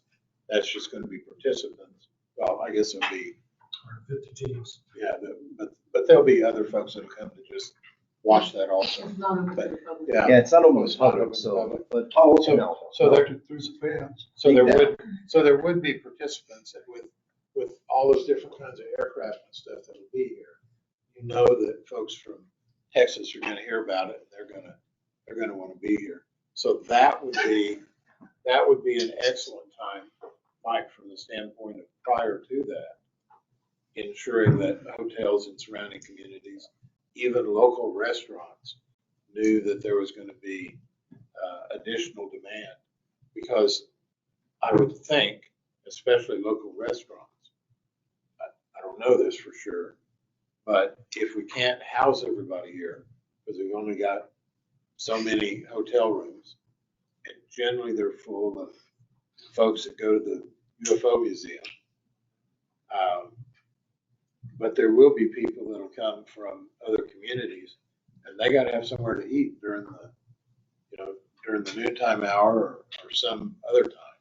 that's just going to be participants. Well, I guess it'll be 150 teams. Yeah, but there'll be other folks that'll come to just watch that also. It's not open to But, the public. yeah. Yeah, it's not open It's to not public, open to so, public. but, So, you know, so there, Through the fence. so there would be participants with all those different kinds of aircraft and stuff that'll be here. You know that folks from Texas are gonna hear about it, and they're gonna wanna be here. So that would be an excellent time, Mike, from the standpoint of prior to that, ensuring that hotels and surrounding communities, even local restaurants, knew that there was going to be additional demand. Because I would think, especially local restaurants, I don't know this for sure, but if we can't house everybody here, because we've only got so many hotel rooms, and generally they're full of folks that go to the UFO museum. But there will be people that'll come from other communities, and they got to have somewhere to eat during the noontime hour or some other time.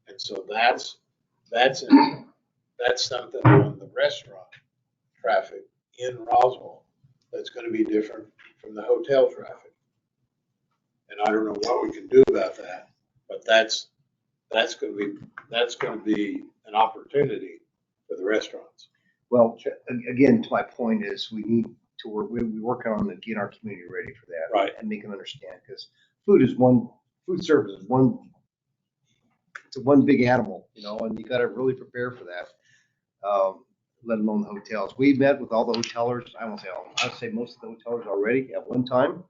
And so that's something on the restaurant traffic in Roswell that's going to be different from the hotel traffic. And I don't know what we can do about that, but that's going to be an opportunity for the restaurants. well, again, to my point is we need to work, we're working on getting our community ready for that. Right. And make them understand, because food service is it's one big animal, and you got to really prepare for that. Let alone the hotels. We met with all the hotelers. I won't say all, I'd say most of the hotelers already at one time,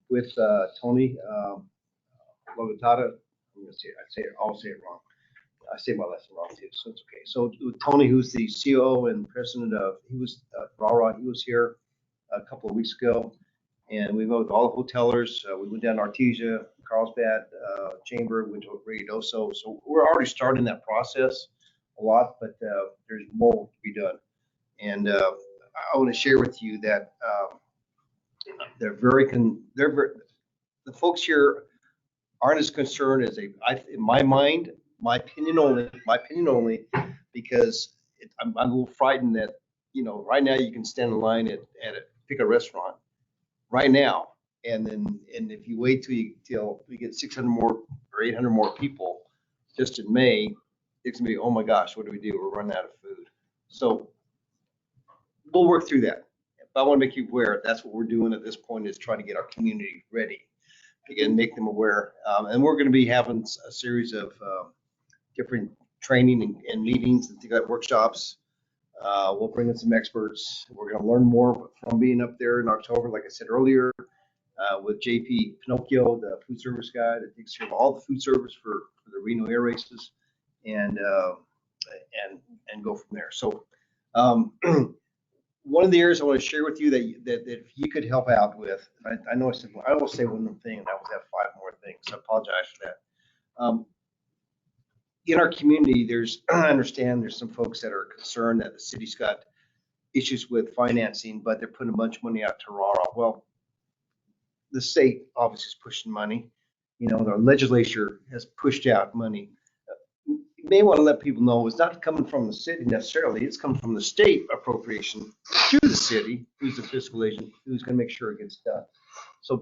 with Tony Logatata. I'll say it wrong. I say my lesson wrong too, so it's okay. So Tony, who's the CEO and president of, he was here a couple of weeks ago, and we met with all the hotelers. We went down to Artesia, Carlsbad, Chamber, went to Ruidoso. So we're already starting that process a lot, but there's more work to be done. And I want to share with you that the folks here aren't as concerned as in my mind. My opinion only, because I'm a little frightened that, right now you can stand in line pick a restaurant right now. And if you wait till we get 600 more or 800 more people just in May, it's gonna be, oh my gosh, what do we do? We're running out of food. So we'll work through that. But I want to make you aware, that's what we're doing at this point, is trying to get our community ready. Again, make them aware. And we're going to be having a series of different training and meetings and workshops. We'll bring in some experts. We're going to learn more from being up there in October, like I said earlier, with JP Pinocchio, the food service guy that takes care of all the food service for the Reno Air Races. And and go from there. So one of the areas I want to share with you that if you could help out with, I know I always say one thing and I always have 5 more things. So I apologize for that. In our community, I understand there's some folks that are concerned that the city's got issues with financing, but they're putting a bunch of money out to RARA. Well, the state obviously is pushing money. You know, the legislature has pushed out money. You may want to let people know it's not coming from the city necessarily. It's coming from the state appropriation to the city, who's the fiscal agent, who's going to make sure it gets done. So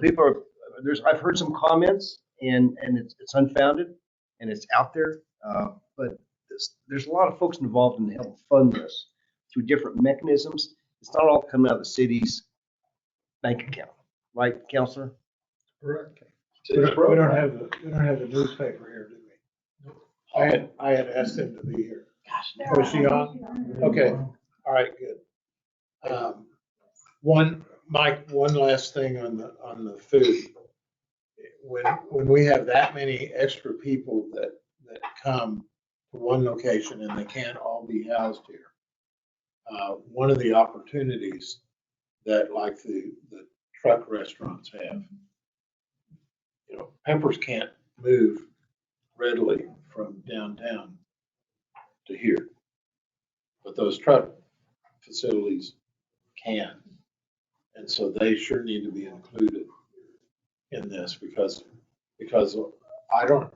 I've heard some comments and it's unfounded and it's out there. But there's a lot of folks involved in helping fund this through different mechanisms. It's not all coming out of the city's bank account, right, Counselor? Correct. We don't have the newspaper here, do we? I had asked him to be here. Was she on? Okay, all right, good. Mike, one last thing on the food. When we have that many extra people that come to one location and they can't all be housed here, one of the opportunities that like the truck restaurants have, you know, Peppers can't move readily from downtown to here, but those truck facilities can. And so they sure need to be included in this because I don't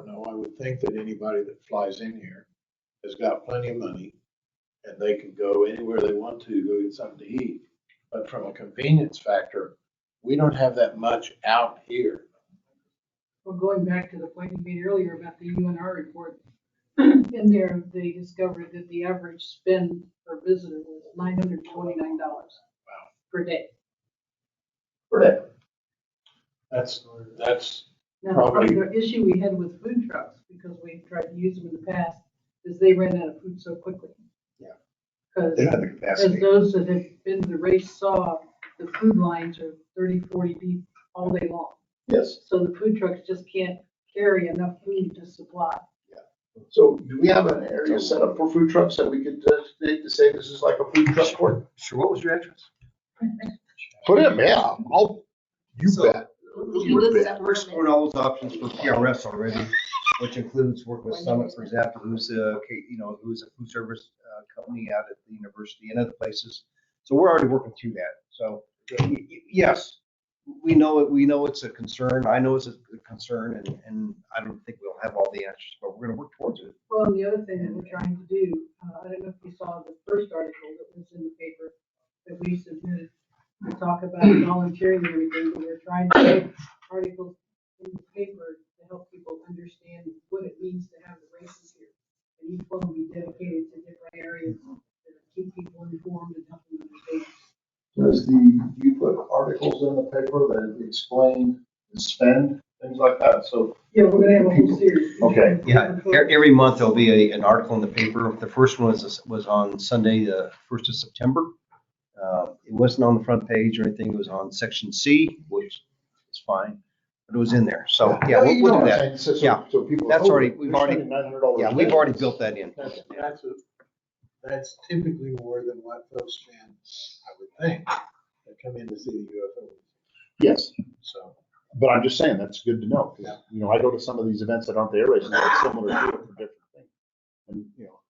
know. I would think that anybody that flies in here has got plenty of money and they can go anywhere they want to go get something to eat. But from a convenience factor, we don't have that much out here. Well, going back to the point you made earlier about the UNR report, in there, they discovered that the average spend per visitor was $929 per day. Per day. That's Now, probably the issue we had with food trucks, because we tried to use them in the past, is they ran out of food so quickly. Yeah. Because They don't have the capacity. as those that have been to the race saw, the food lines are 30, 40 deep all day long. Yes. So the food trucks just can't carry enough food to supply. So do we have an area set up for food trucks that we could designate to say this is like a food truck court? Sure, what was your address? Put it, yeah, you So- bet. We're exploring all those options for PRS already, which includes work with Summit, for example, who's a food service company out at the university and other places. So we're already working through that. So yes, we know it's a concern. I know it's a concern, and I don't think we'll have all the answers, but we're going to work towards it. Well, and the other thing that we're trying to do, I don't know if you saw the first article that was in the paper that we submitted to talk about volunteering and everything, but we're trying to make articles in the paper to help people understand what it means to have the races here. And each one will be dedicated to different areas that keep people informed and help them understand. Do you put articles in the paper that explain the spend, things like that? So Yeah, we're gonna have a whole series. Okay. Yeah, every month there'll be an article in the paper. The first one was on Sunday, the 1st of September. It wasn't on the front page or anything. It was on section C, which is fine, but it was in there. So yeah, we'll do that. Yeah. So people. That's already- we've already- $900. Yeah, we've already built that in. That's typically more than what folks spend, I would think, that come in to see the UFO. Yes, So, but I'm just saying, that's good to know, because, you know, I go to some of these events that aren't the air races, that's similar to it for different things. And, you know,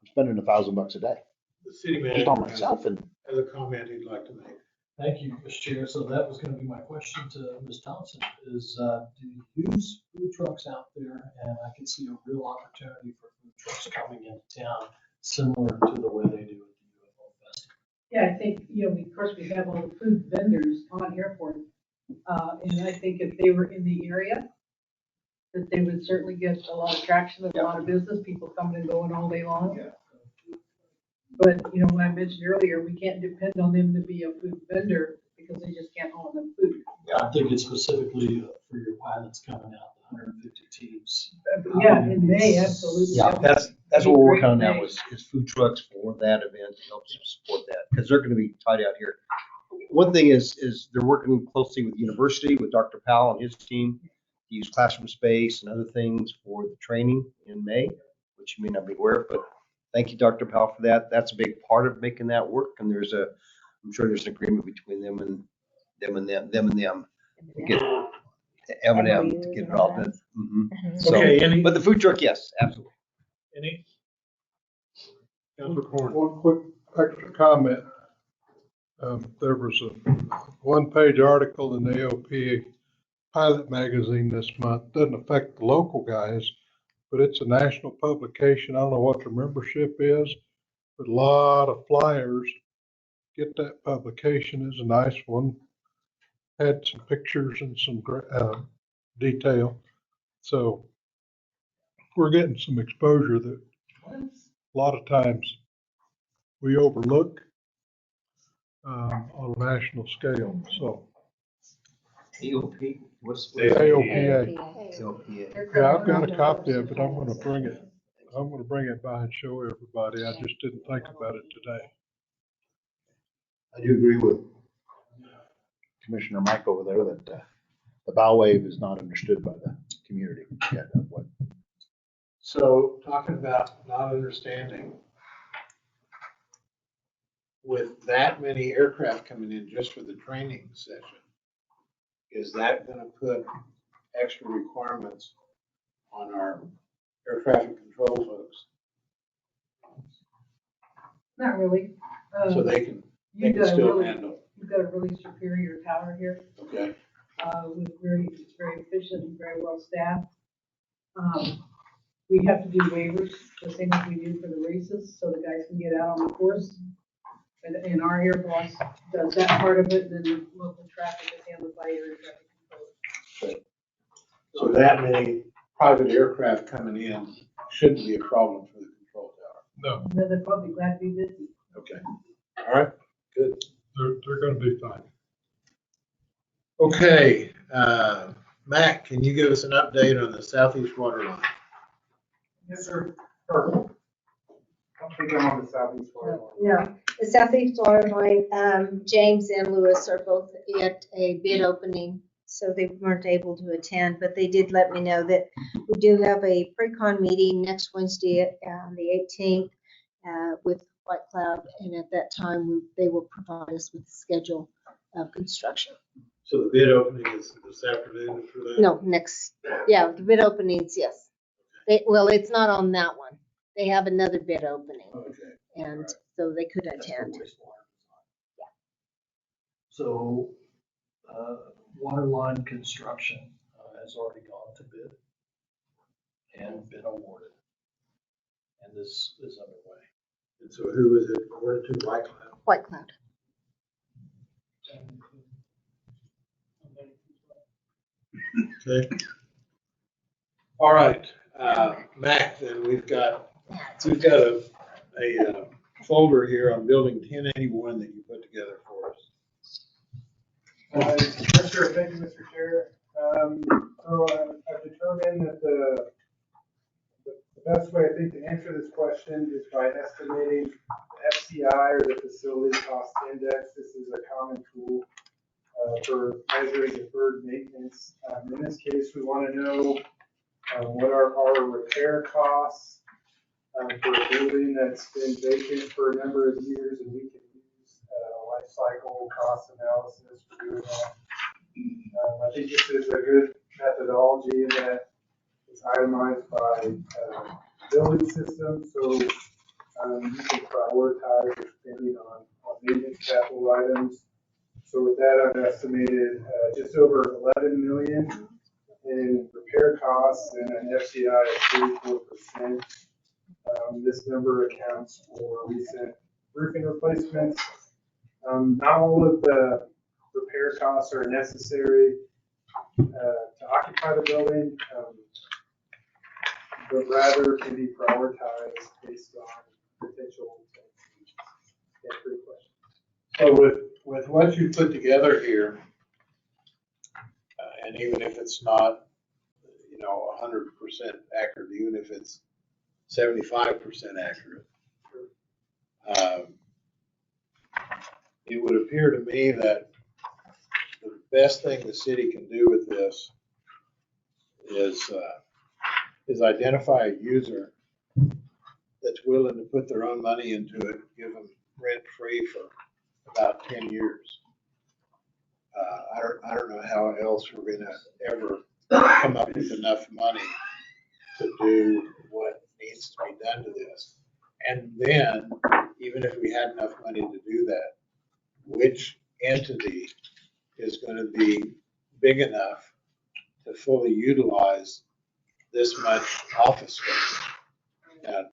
I'm spending $1,000 a day, the city just on manager myself, and has a comment he'd like to make. Thank you, Mr. Chair. So that was gonna be my question to Ms. Thompson is, do you use food trucks out there? And I can see a real opportunity for food trucks coming into town, similar to the way they do at the UFO Festival. Yeah, I think, of course, we have all the food vendors on airport. And I think if they were in the area, that they would certainly get a lot of traction and a lot of business, people coming and going all day long. Yeah. But, when I mentioned earlier, we can't depend on them to be a food vendor because they just can't haul enough food. I'm thinking specifically for your pilots coming out, the 150 teams. Yeah, in May, absolutely. Yeah, that's what we're working on now is food trucks for that event to help support that, because they're going to be tied out here. One thing is they're working closely with the university, with Dr. Powell and his team to use classroom space and other things for the training in May, which you may not be aware of, but thank you, Dr. Powell, for that. That's a big part of making that work, and I'm sure there's an agreement between them and them to get M&M to get it all done. So, Okay, but the food truck, yes, absolutely. any? Councilor Corn. One quick extra comment. There was a one-page article in the AOP Pilot Magazine this month. Doesn't affect the local guys, but it's a national publication. I don't know what the membership is, but a lot of flyers. Get that publication. It's a nice one. Had some pictures and some detail. So we're getting some exposure that a lot of times we overlook on a national scale. So AOP, what's AOPA. AOPA? Yeah, I've got a copy of it. I'm gonna bring it. I'm gonna bring it by and show everybody. I just didn't think about it today. I do agree with Commissioner Mike over there that the bow wave is not understood by the community yet. Of what So talking about not understanding, with that many aircraft coming in just for the training session, is that gonna put extra requirements on our air traffic control folks? Not really. So they can You've got a still really, handle, you've got a really superior tower here, okay? with it's very efficient and very well staffed. We have to do waivers, the same as we do for the races, so the guys can get out on the course. And our air boss does that part of it, and then the local traffic is handled by air traffic control. So that many private aircraft coming in shouldn't be a problem for the control tower. No, They're probably glad to be busy. Okay, all right, good. they're gonna be fine. Okay, Mac, can you give us an update on the southeast water line? Yes, sir. Perfect. I'll take them on the southeast water line. No, the Southeast Water Line, James and Lewis are both at a bid opening, so they weren't able to attend, but they did let me know that we do have a pre-con meeting next Wednesday on the 18th with White Cloud, and at that time, they will provide us with the schedule of construction. So the bid opening is this afternoon for that? No, the bid openings, yes. Well, it's not on that one. They have another bid opening, Okay. and so they could attend. So, water line construction has already gone to bid and been awarded. And this is underway. And so who is it awarded to? White Cloud? White Cloud. Okay. All right, Mac, then we've got a folder here on building 1081 that you put together for us. Yes, sir. Thank you, Mr. Chair. So I've determined that the best way, I think, to answer this question is by estimating the FCI, or the Facility Cost Index. This is a common tool for measuring deferred maintenance. In this case, we want to know what are our repair costs for a building that's been vacant for a number of years, and we can use life cycle cost analysis for doing that. I think this is a good methodology in that it's itemized by building system, so you can prioritize your spending on maintenance capital items. So with that, I've estimated just over 11 million in repair costs and an FCI of 34%. This number accounts for recent roofing replacements. Not all of the repair costs are necessary to occupy the building, but rather can be prioritized based on potential. Yeah, great question. So with what you put together here, and even if it's not, 100% accurate, even if it's 75% accurate, it would appear to me that the best thing the city can do with this is identify a user that's willing to put their own money into it, give them rent-free for about 10 years. I don't know how else we're gonna ever come up with enough money to do what needs to be done to this. And then, even if we had enough money to do that, which entity is gonna be big enough to fully utilize this much office space? And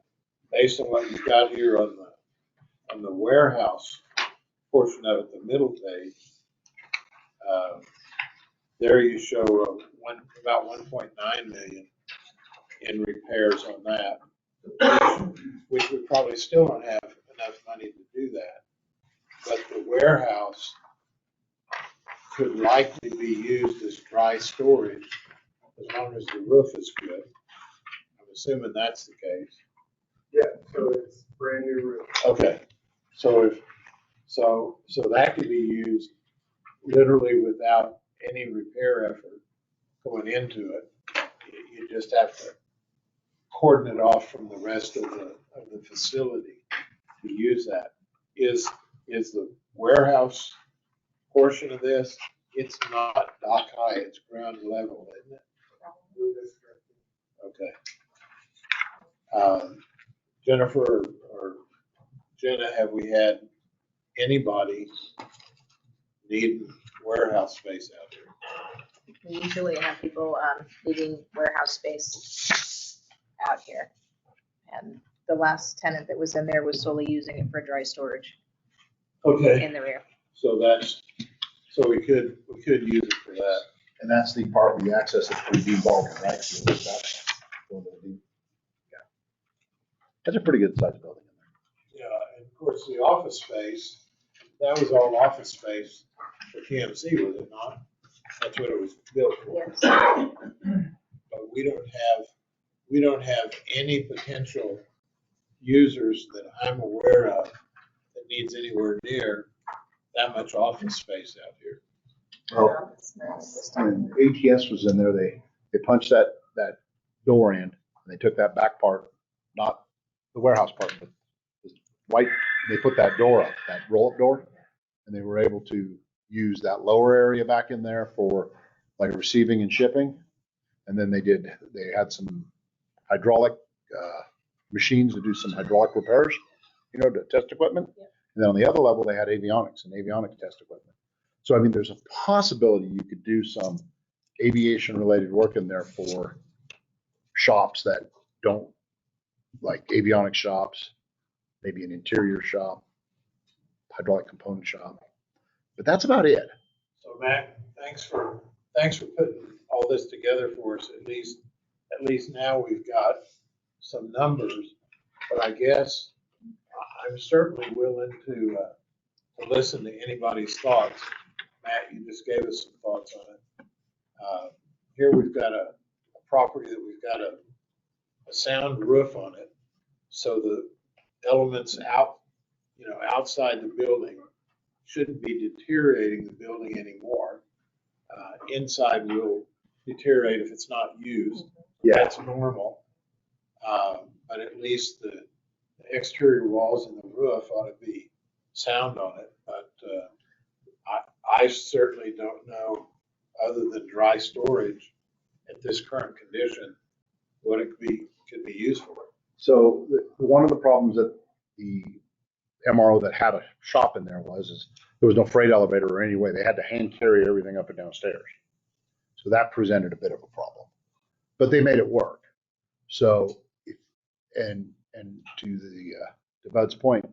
based on what you've got here on the warehouse portion of it, the middle page, there you show about 1.9 million in repairs on that, which we probably still don't have enough money to do that. But the warehouse could likely be used as dry storage as long as the roof is good. I'm assuming that's the case. Yeah, so it's brand new roof. Okay, so that could be used literally without any repair effort going into it. You just have to cordon it off from the rest of the facility to use that. Is the warehouse portion of this? It's not dock high, it's ground level, isn't it? Okay. Jennifer or Jenna, have we had anybody needing warehouse space out here? We usually have people needing warehouse space out here. And the last tenant that was in there was solely using it for dry storage Okay, in the rear. so we could use it for that. And that's the part where you access it through Dean Baldwin, right? That's a pretty good sized building in there. Yeah, and of course, the office space, that was all office space for TMC, was it not? That's what it was built for. Yes. But we don't have any potential users that I'm aware of that needs anywhere near that much office space out here. Well, when ATS was in there, they punched that door in, and they took that back part, not the warehouse part, but the white, they put that door up, that roll-up door, and they were able to use that lower area back in there for like receiving and shipping. And then they had some hydraulic machines to do some hydraulic repairs, to test equipment. Yeah. And then on the other level, they had avionics test equipment. So, I mean, there's a possibility you could do some aviation related work in there for shops that don't, like avionics shops, maybe an interior shop, hydraulic component shop. But that's about it. So Matt, thanks for putting all this together for us. At least now we've got some numbers, but I guess I'm certainly willing to listen to anybody's thoughts. Matt, you just gave us some thoughts on it. Here we've got a property that we've got a sound roof on it. So the elements outside the building shouldn't be deteriorating the building anymore. Inside will deteriorate if it's not used. Yeah. That's normal. But at least the exterior walls and the roof ought to be sound on it. But I certainly don't know, other than dry storage at this current condition, what it could be used for. So one of the problems that the MRO that had a shop in there is there was no freight elevator or any way. They had to hand carry everything up and downstairs. So that presented a bit of a problem, but they made it work. So, and to Bud's point,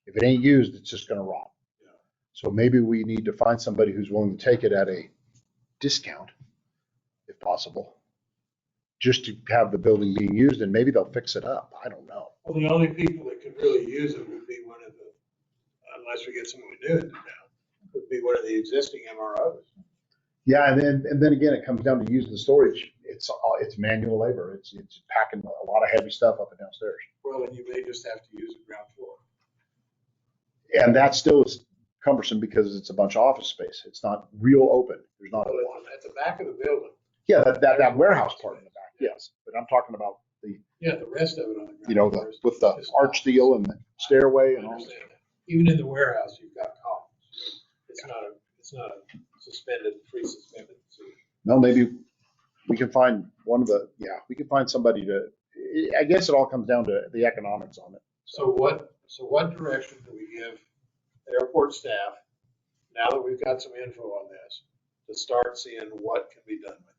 if it ain't used, it's just going to rot. Yeah. So maybe we need to find somebody who's willing to take it at a discount, if possible, just to have the building being used, and maybe they'll fix it up. I don't know. Well, the only people that could really use it would be unless we get someone new into town, would be one of the existing MROs. Yeah, and then again, it comes down to using the storage. It's manual labor. It's packing a lot of heavy stuff up and downstairs. Well, and you may just have to use the ground floor. And that still is cumbersome because it's a bunch of office space. It's not real open. There's not a lot. At the back of the building. Yeah, that warehouse part in the back, yes. But I'm talking about Yeah, the rest of it on the ground. you know, with the arch steel and the stairway and I all. understand that. Even in the warehouse, you've got columns. It's not a suspended, free suspended. No, maybe we can find we can find somebody to, I guess it all comes down to the economics on it. So what direction do we give the airport staff, now that we've got some info on this, to start seeing what can be done with it?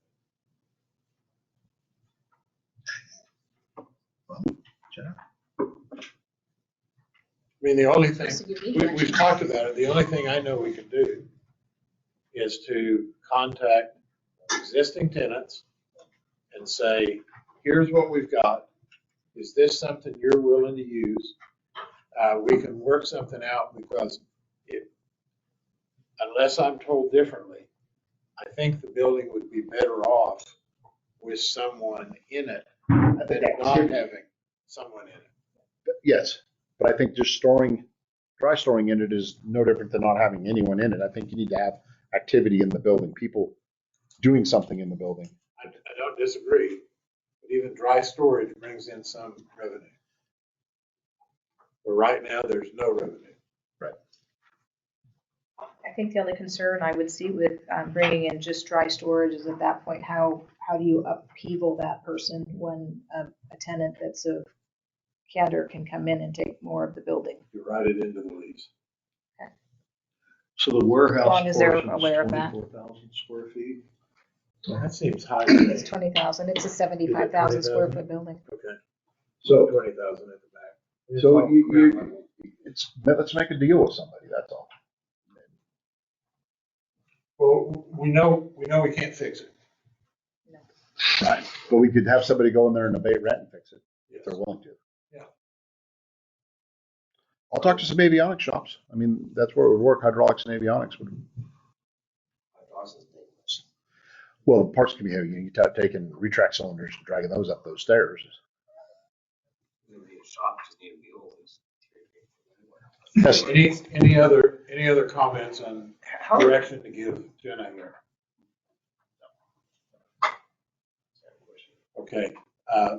I mean, the only thing, Just to give me we've talked about it, the only thing I know we can do is to contact existing tenants and say, here's what we've got. Is this something you're willing to use? We can work something out, because unless I'm told differently, I think the building would be better off with someone in it than not having someone in it. Yes, but I think just dry storing in it is no different than not having anyone in it. I think you need to have activity in the building, people doing something in the building. I don't disagree, but even dry storage brings in some revenue. But right now, there's no revenue. I think the only concern I would see with bringing in just dry storage is at that point, how do you upheaval that person when a tenant that's of candor can come in and take more of the building? You write it into the lease. So the warehouse As long as they're portion is aware of that. 24,000 square feet. That seems high. It's 20,000. It's a 75,000 square foot building. Okay. So 20,000 at the back. So let's make a deal with somebody, that's all. Well, we know we can't fix it. Right. But we could have somebody go in there and abate rent and fix it if Yes. they're willing to. Yeah. I'll talk to some avionics shops. I mean, that's where it would work. Hydraulics and avionics would. Well, the parts can be heavy. You start taking retract cylinders and dragging those up those stairs. Yes. Any other comments on direction to give Jenna here? Okay,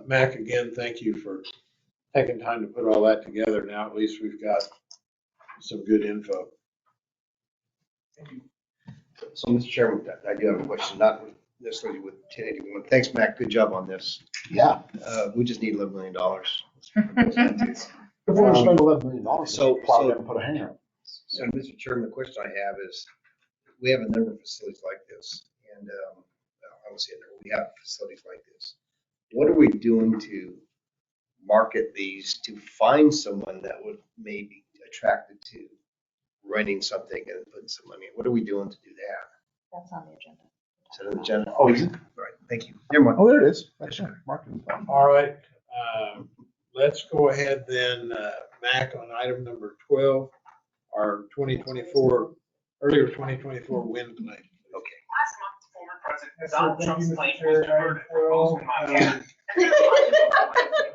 Mac, again, thank you for taking time to put all that together. Now at least we've got some good info. So, Mr. Chairman, I do have a question, not necessarily with 1081. Thanks, Mac. Good job on this. Yeah. We just need $11 million. If we're gonna spend $11 million, So- plow it and put a hanger on. So, Mr. Chairman, the question I have is, we have a number of facilities like this, and I would say we have facilities like this. What are we doing to market these to find someone that would maybe attracted to renting something and putting some money in? What are we doing to do that? That's on the agenda. Is that on the agenda? Oh, is it? Right, thank you. Never mind. Oh, there it is. That's right. Marketing plan. All right, let's go ahead then, Mac, on item number 12, our 2024, earlier 2024 wind claim. Okay. Last month, former President Thank Donald you, Trump's Mr. claim Chair. was diverted from Bozeman, Montana.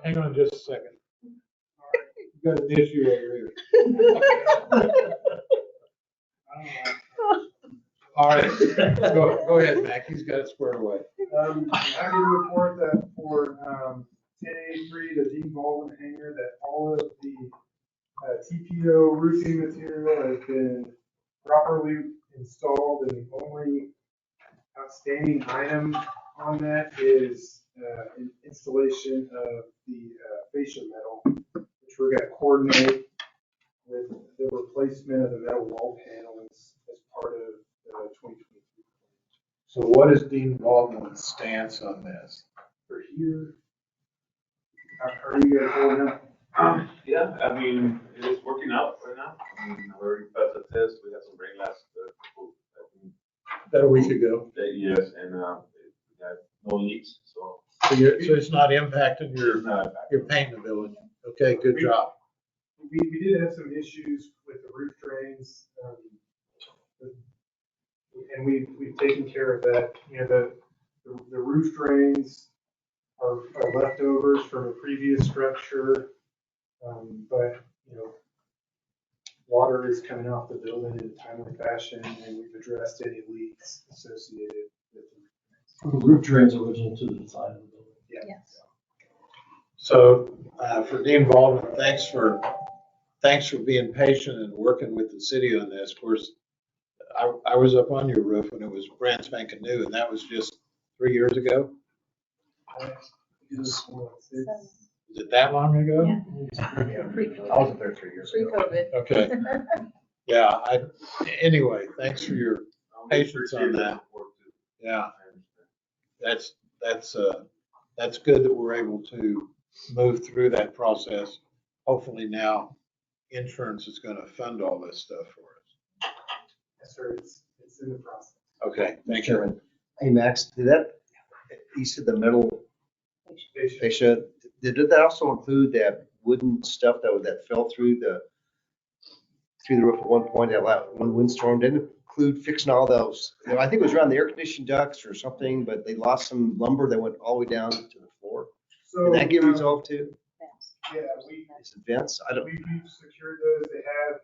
Hang on just a second. We've got an issue over here. All right, go ahead, Mac. He's got it squared away. I'm happy to report that for 1083, the Dean Baldwin hangar, that all of the TPO roofing material has been properly installed, and the only outstanding item on that is installation of the fascia metal, which we're going to coordinate with the replacement of the metal wall panels as part of 2023. So what is Dean Baldwin's stance on this? For here, are you guys holding up? Yeah, I mean, it's working out right now. I mean, we already passed the test. We had some rain last, About a week ago. yes, and we got no leaks, so. So it's not impacting your paint ability. Okay, good job. We did have some issues with the roof drains, and we've taken care of that. You know, the roof drains are leftovers from a previous structure, but you know, water is coming off the building in a timely fashion, and we've addressed any leaks associated with the roof drains. the roof drains original to the design of the building. Yeah. Yes. So, for Dean Baldwin, thanks for being patient and working with the city on this. Of course, I was up on your roof when it was brand spanking new, and that was just 3 years ago. Is it that long ago? I wasn't there 3 years ago. Pre-COVID. Okay. Yeah, anyway, thanks for your patience on that. Yeah. That's good that we're able to move through that process. Hopefully now insurance is going to fund all this stuff for us. Yes, sir, it's in the process. Okay, thank you. Chairman. Hey, Max, you said the metal fascia, did that also include that wooden stuff that fell through the roof at one point, one windstorm? Didn't it include fixing all those? I think it was around the air conditioning ducts or something, but they lost some lumber that went all the way down to the floor. So, Did that get resolved too? yeah, Is it vents? we've secured those. They have,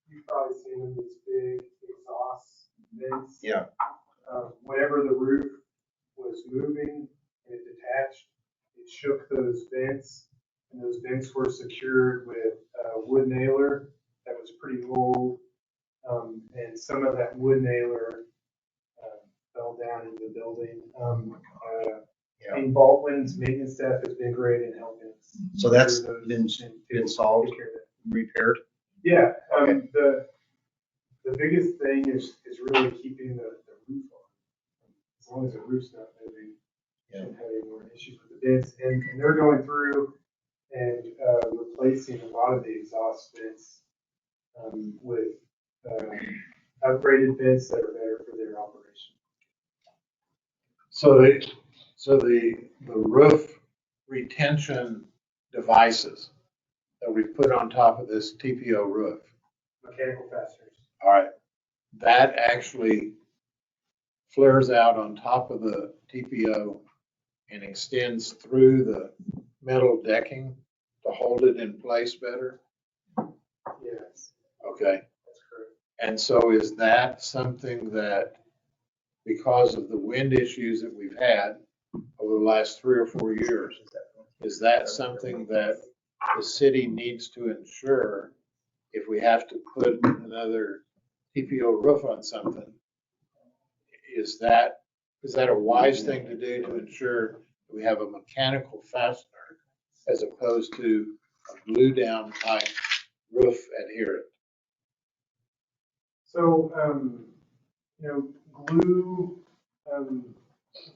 you've probably seen them, these big exhaust vents. Yeah. Whenever the roof was moving and it detached, it shook those vents, and those vents were secured with a wood nailer that was pretty old. And some of that wood nailer fell down into the building. And Baldwin's maintenance staff has been great in helping us. So that's through those been and solved, take care of that. repaired? Yeah, the biggest thing is really keeping the roof on. As long as the roof's not moving, you shouldn't have any more issues with the vents. And they're going through and replacing a lot of the exhaust vents with upgraded vents that are better for their operation. So the roof retention devices that we put on top of this TPO roof. Mechanical fasteners. All right, that actually flares out on top of the TPO and extends through the metal decking to hold it in place better? Yes. Okay. That's correct. And so is that something that, because of the wind issues that we've had over the last 3 or 4 years, is that something that the city needs to ensure if we have to put another TPO roof on something? Is that a wise thing to do to ensure that we have a mechanical fastener as opposed to a glue down type roof adherent? So, glue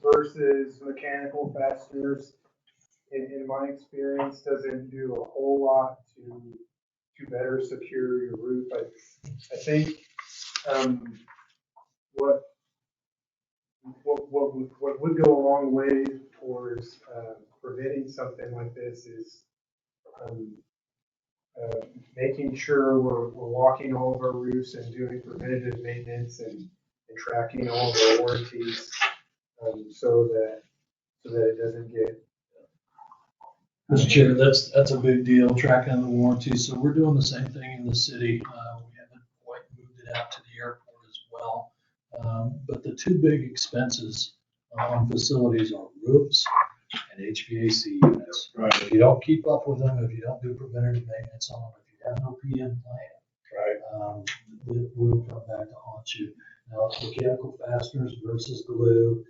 versus mechanical fasteners, in my experience, doesn't do a whole lot to better secure your roof. I think what would go a long way towards preventing something like this is making sure we're walking all of our roofs and doing preventative maintenance and tracking all of our warranties, so that it doesn't get. Mr. Chair, that's a big deal, tracking the warranties. So we're doing the same thing in the city. We haven't quite moved it out to the airport as well. But the two big expenses on facilities are roofs and HVAC units. Right. If you don't keep up with them, if you don't do preventative maintenance on them, if you have no PM plan, it will come back to haunt you. Now, mechanical fasteners versus glue,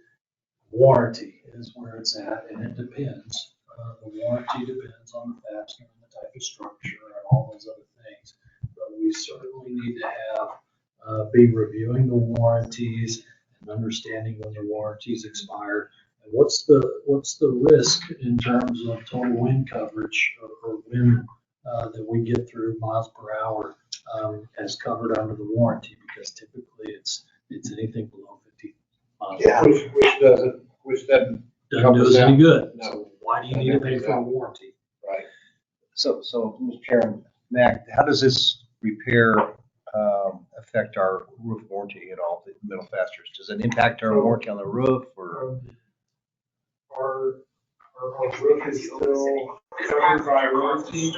warranty is where it's at, and it depends. The warranty depends on the fastener and the type of structure and all those other things. But we certainly need to have, be reviewing the warranties and understanding when the warranties expire. And what's the risk in terms of total wind coverage or wind that we get through miles per hour as covered under the warranty? Because typically it's anything below 50 miles. Yeah, which doesn't do us any good. No. So why do you need to pay for a warranty? Right. So, Mr. Chairman, Mac, how does this repair affect our roof warranty at all, the metal fasteners? Does it impact our warranty on the roof or? Our roof is still covered by warranty.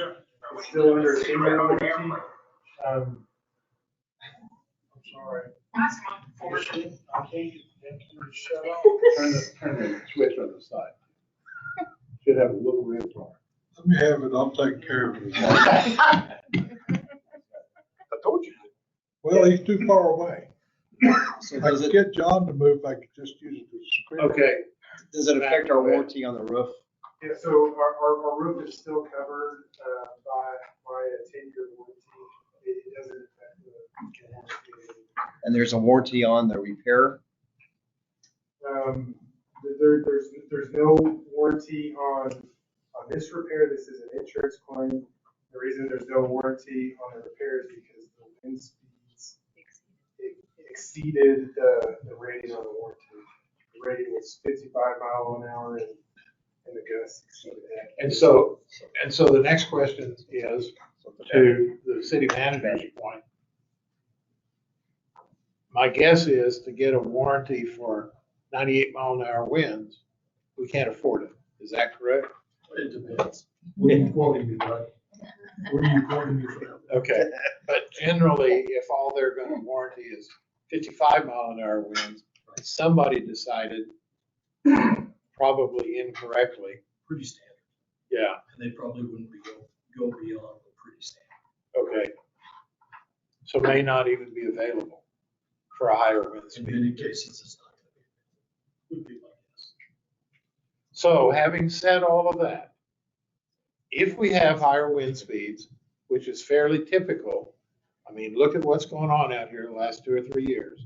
It's still under a single warranty. I'm sorry. Shut off. Turn the switch on the side. Should have a little red bar. Let me have it, I'll take care of it. I told you. Well, he's too far away. So I does could it, get John to move, I could just use it as a screen. Okay, does it affect our warranty on the roof? Yeah, so our roof is still covered, by a 10-year warranty. It doesn't affect the warranty. And there's a warranty on the repair? There's no warranty on this repair. This is an insurance claim. The reason there's no warranty on the repair is because the wind speeds exceeded the rating on the warranty. The rating was 55 miles an hour and the gusts exceeded that. and so the next question is to the city manager's point. My guess is to get a warranty for 98-mile-an-hour winds, we can't afford it. Is that correct? It depends. What are you quoting me, bud? What are you quoting me for? Okay, but generally, if all they're gonna warranty is 55-mile-an-hour winds, somebody decided, probably incorrectly, Pretty standard. yeah, And they probably wouldn't go beyond the pretty standard. okay. So may not even be available for a higher wind In speed. many cases, it's not gonna be. Would be my guess. So having said all of that, if we have higher wind speeds, which is fairly typical, I mean, look at what's going on out here the last 2 or 3 years,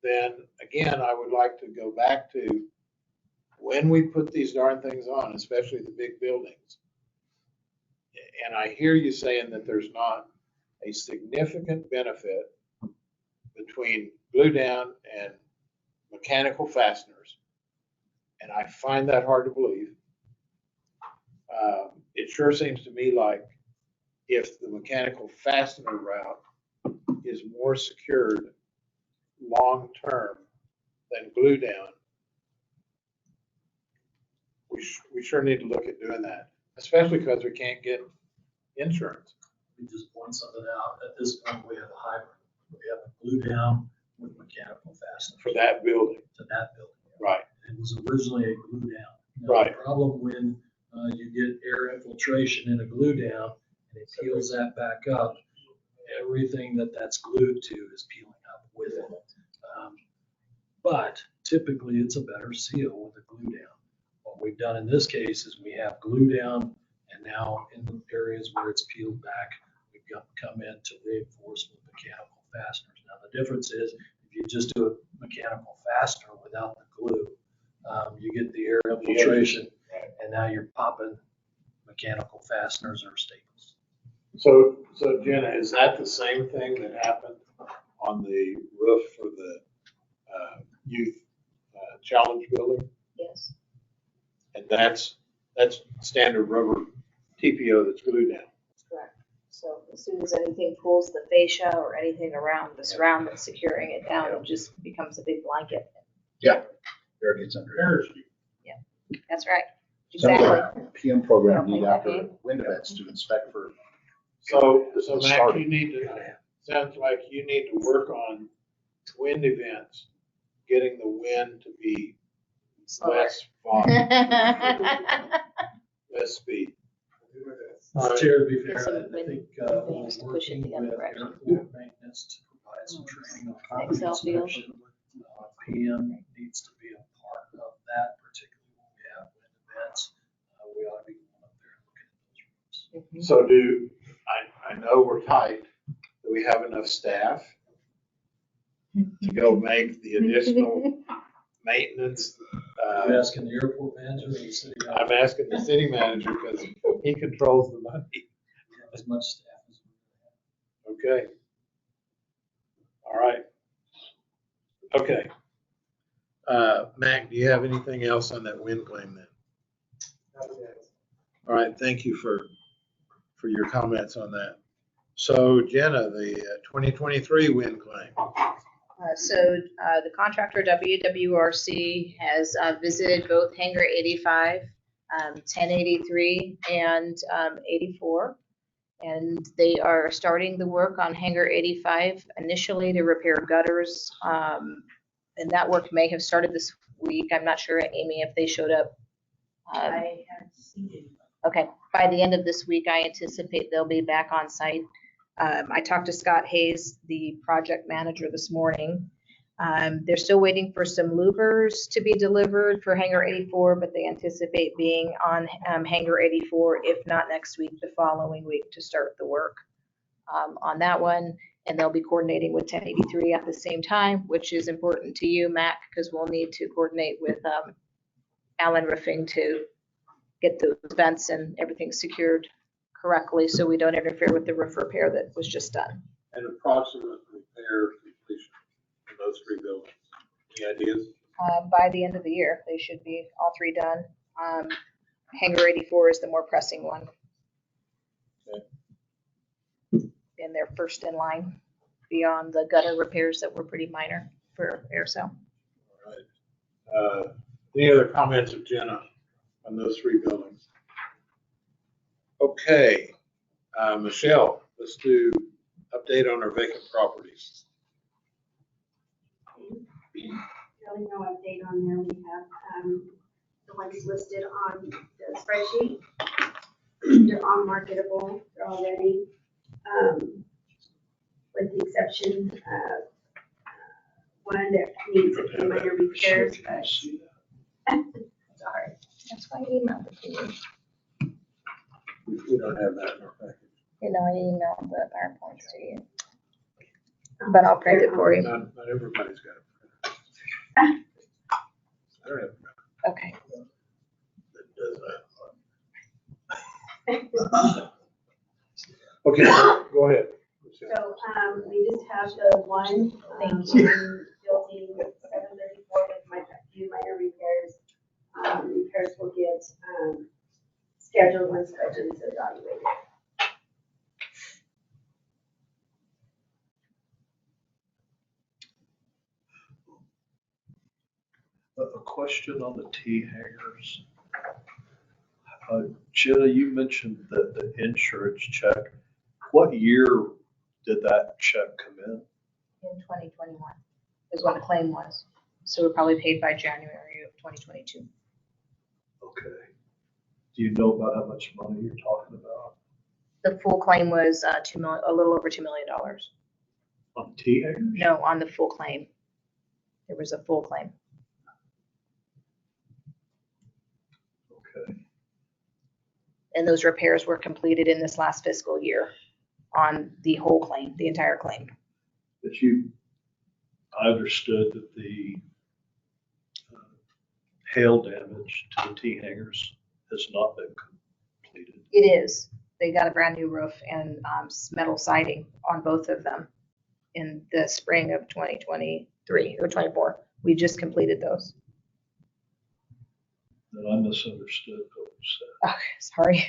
then again, I would like to go back to when we put these darn things on, especially the big buildings. And I hear you saying that there's not a significant benefit between glue down and mechanical fasteners. And I find that hard to believe. It sure seems to me like if the mechanical fastener route is more secured long-term than glue down, we sure need to look at doing that, especially because we can't get insurance. We just point something out. At this point, we have a hybrid. We have a glue down with mechanical fasteners. For that building. To that building. Right. It was originally a glue down. Now, Right. The problem when you get air infiltration in a glue down and it peels that back up, everything that's glued to is peeling up with it. But typically it's a better seal with a glue down. What we've done in this case is we have glue down, and now in the areas where it's peeled back, we've come in to reinforce with mechanical fasteners. Now the difference is if you just do a mechanical fastener without the glue, you get the air infiltration, and now you're popping mechanical fasteners or staples. So Jenna, is that the same thing that happened on the roof for the youth challenge building? Yes. And that's standard rubber TPO that's glued down. That's correct. So as soon as anything pulls the fascia or anything around the surround that's securing it down, it just becomes a big blanket. Yeah, there it gets under. That's right. Sounds Exactly. like a PM program Yeah, need okay. after wind events to inspect for. So Matt, Starting. you need to, sounds like you need to work on wind events, getting the wind to be less volume, less speed. Mr. Chair, to be fair, Yes, so I when think we used to push it working the other with direction. airport maintenance to provide some training on Excel concrete field. inspection. PM needs to be a part of that, particularly when we have wind events. We ought to be going up there and looking at those roofs. So I know we're tight. Do we have enough staff to go make the additional maintenance? Are you asking the airport manager or the city manager? I'm asking the city manager because he controls the money. We have as much staff as we Okay. All right. Okay. Mac, do you have anything else on that wind claim then? All right, thank you for your comments on that. So Jenna, the 2023 wind claim. So the contractor WWRC has visited both Hangar 85, 1083, and 84. And they are starting the work on Hangar 85 initially to repair gutters. And that work may have started this week. I'm not sure, Amy, if they showed up. I haven't seen it. Okay, by the end of this week, I anticipate they'll be back on site. I talked to Scott Hayes, the project manager, this morning. They're still waiting for some louvers to be delivered for Hangar 84, but they anticipate being on Hangar 84, if not next week, the following week to start the work on that one. And they'll be coordinating with 1083 at the same time, which is important to you, Mac, because we'll need to coordinate with Allen Roofing to get those vents and everything secured correctly so we don't interfere with the roof repair that was just done. And approximate repair completion in those three buildings. Any ideas? By the end of the year, they should be all three done. Hangar 84 is the more pressing one. Okay. And they're first in line beyond the gutter repairs that were pretty minor for AirCell. All right. Any other comments of Jenna on those three buildings? Okay, Michelle, let's do update on our vacant properties. Really no update on there. We have the ones listed on the spreadsheet. They're all marketable. They're all ready, with the exception of one that needs a few minor repairs. But sorry, That's why I emailed it to you. We don't have that in our package. You know, I emailed the PowerPoints to you. But I'll print it for you. Not everybody's got a printer. I don't have a printer Okay. that does that. Okay, go ahead. So, we just have the one, building 734 with my few minor repairs. Repairs will get, scheduled once budget is evaluated. A question on the T hangers. Jenna, you mentioned that the insurance check. What year did that check come in? In 2021 is when the claim was. So we're probably paid by January of 2022. Okay. Do you know about how much money you're talking about? The full claim was $2 million, a little over $2 million. On T hangers? No, on the full claim. There was a full claim. Okay. And those repairs were completed in this last fiscal year on the whole claim, the entire claim. But I understood that the hail damage to the T hangers has not been completed. It is. They got a brand new roof and metal siding on both of them in the spring of 2023 or 24. We just completed those. Then I misunderstood what you said. Okay, sorry.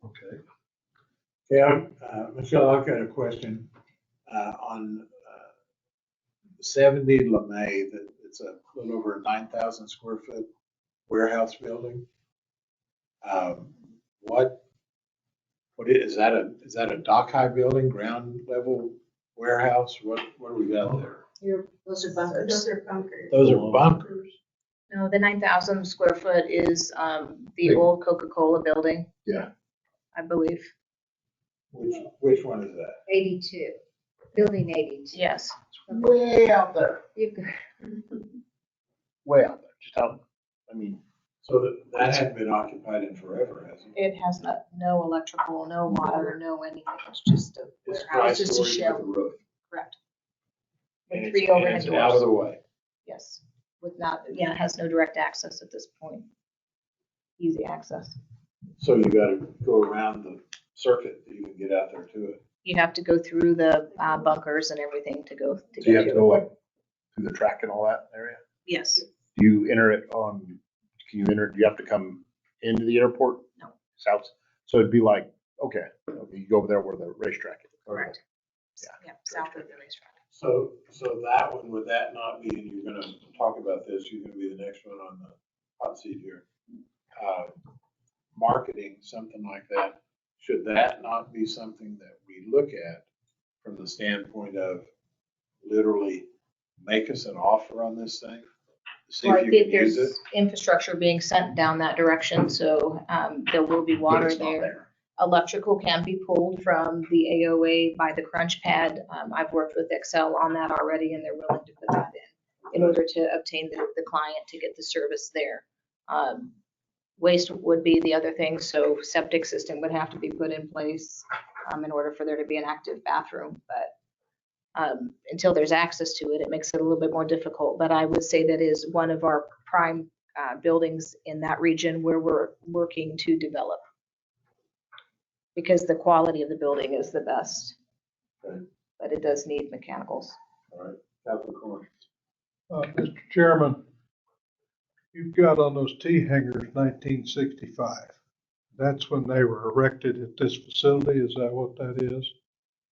Okay. Okay, Michelle, I've got a question on 70 LeMay, that it's a little over a 9,000 square foot warehouse building. What is that? Is that a dock high building, ground level warehouse? What do we got there? Those are bunkers. Those are bunkers. Those are bunkers. No, the 9,000 square foot is the old Coca-Cola building. Yeah. I believe. Which one is that? 82, building 82. Yes. Way out there, You could- way out there, just out, I mean, So that hadn't been occupied in forever, has it? It has no electrical, no water, no anything. It's just a It's warehouse. It's just a dry storage shell. with a roof. Correct. And With 3 and overhead it's out of doors. the way. Yes. With not, yeah, it has no direct access at this point. Easy access. So you gotta go around the circuit to even get out there to it. You have to go through the bunkers and everything to go. so you have to go like through the track and all that area? Yes. Do you enter it on, do you have to come into the airport? No. South, so it'd be like, okay, you go over there where the racetrack is. Correct. Yeah. Yeah, south of the racetrack. So that one, would that not be, and you're gonna talk about this, you're gonna be the next one on the hot seat here. Marketing, something like that, should that not be something that we look at from the standpoint of literally make us an offer on this thing? See Well, if I you think can use it. there's infrastructure being sent down that direction, so there will be But water it's not there. Electrical can be pulled from the AOA by the crunch pad. I've worked with Excel on that already, and they're willing to put that in order to obtain the client to get the service there. Waste would be the other thing, so septic system would have to be put in place in order for there to be an active bathroom, but until there's access to it, it makes it a little bit more difficult. But I would say that is one of our prime buildings in that region where we're working to develop, because the quality of the building is the best. Okay. But it does need mechanicals. All right, Capricorn. Mr. Chairman, you've got on those T-hangers 1965. That's when they were erected at this facility. Is that what that is?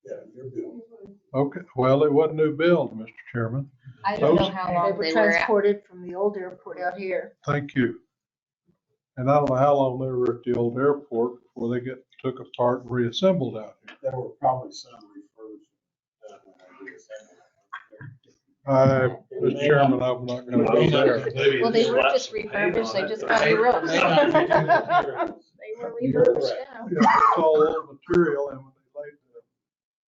Yeah, your bill. Okay, well, it wasn't new build, Mr. Chairman. I don't know Those- how They long were they were at. transported from the old airport out here. Thank you. And I don't know how long they were at the old airport before they took apart and reassembled out here. There were probably some refurbished when they reassembled. Mr. Chairman, I'm not gonna go there. Well, they were just refurbished, they just got new roofs. They were refurbished, yeah. Yeah, it's all old material, and when they laid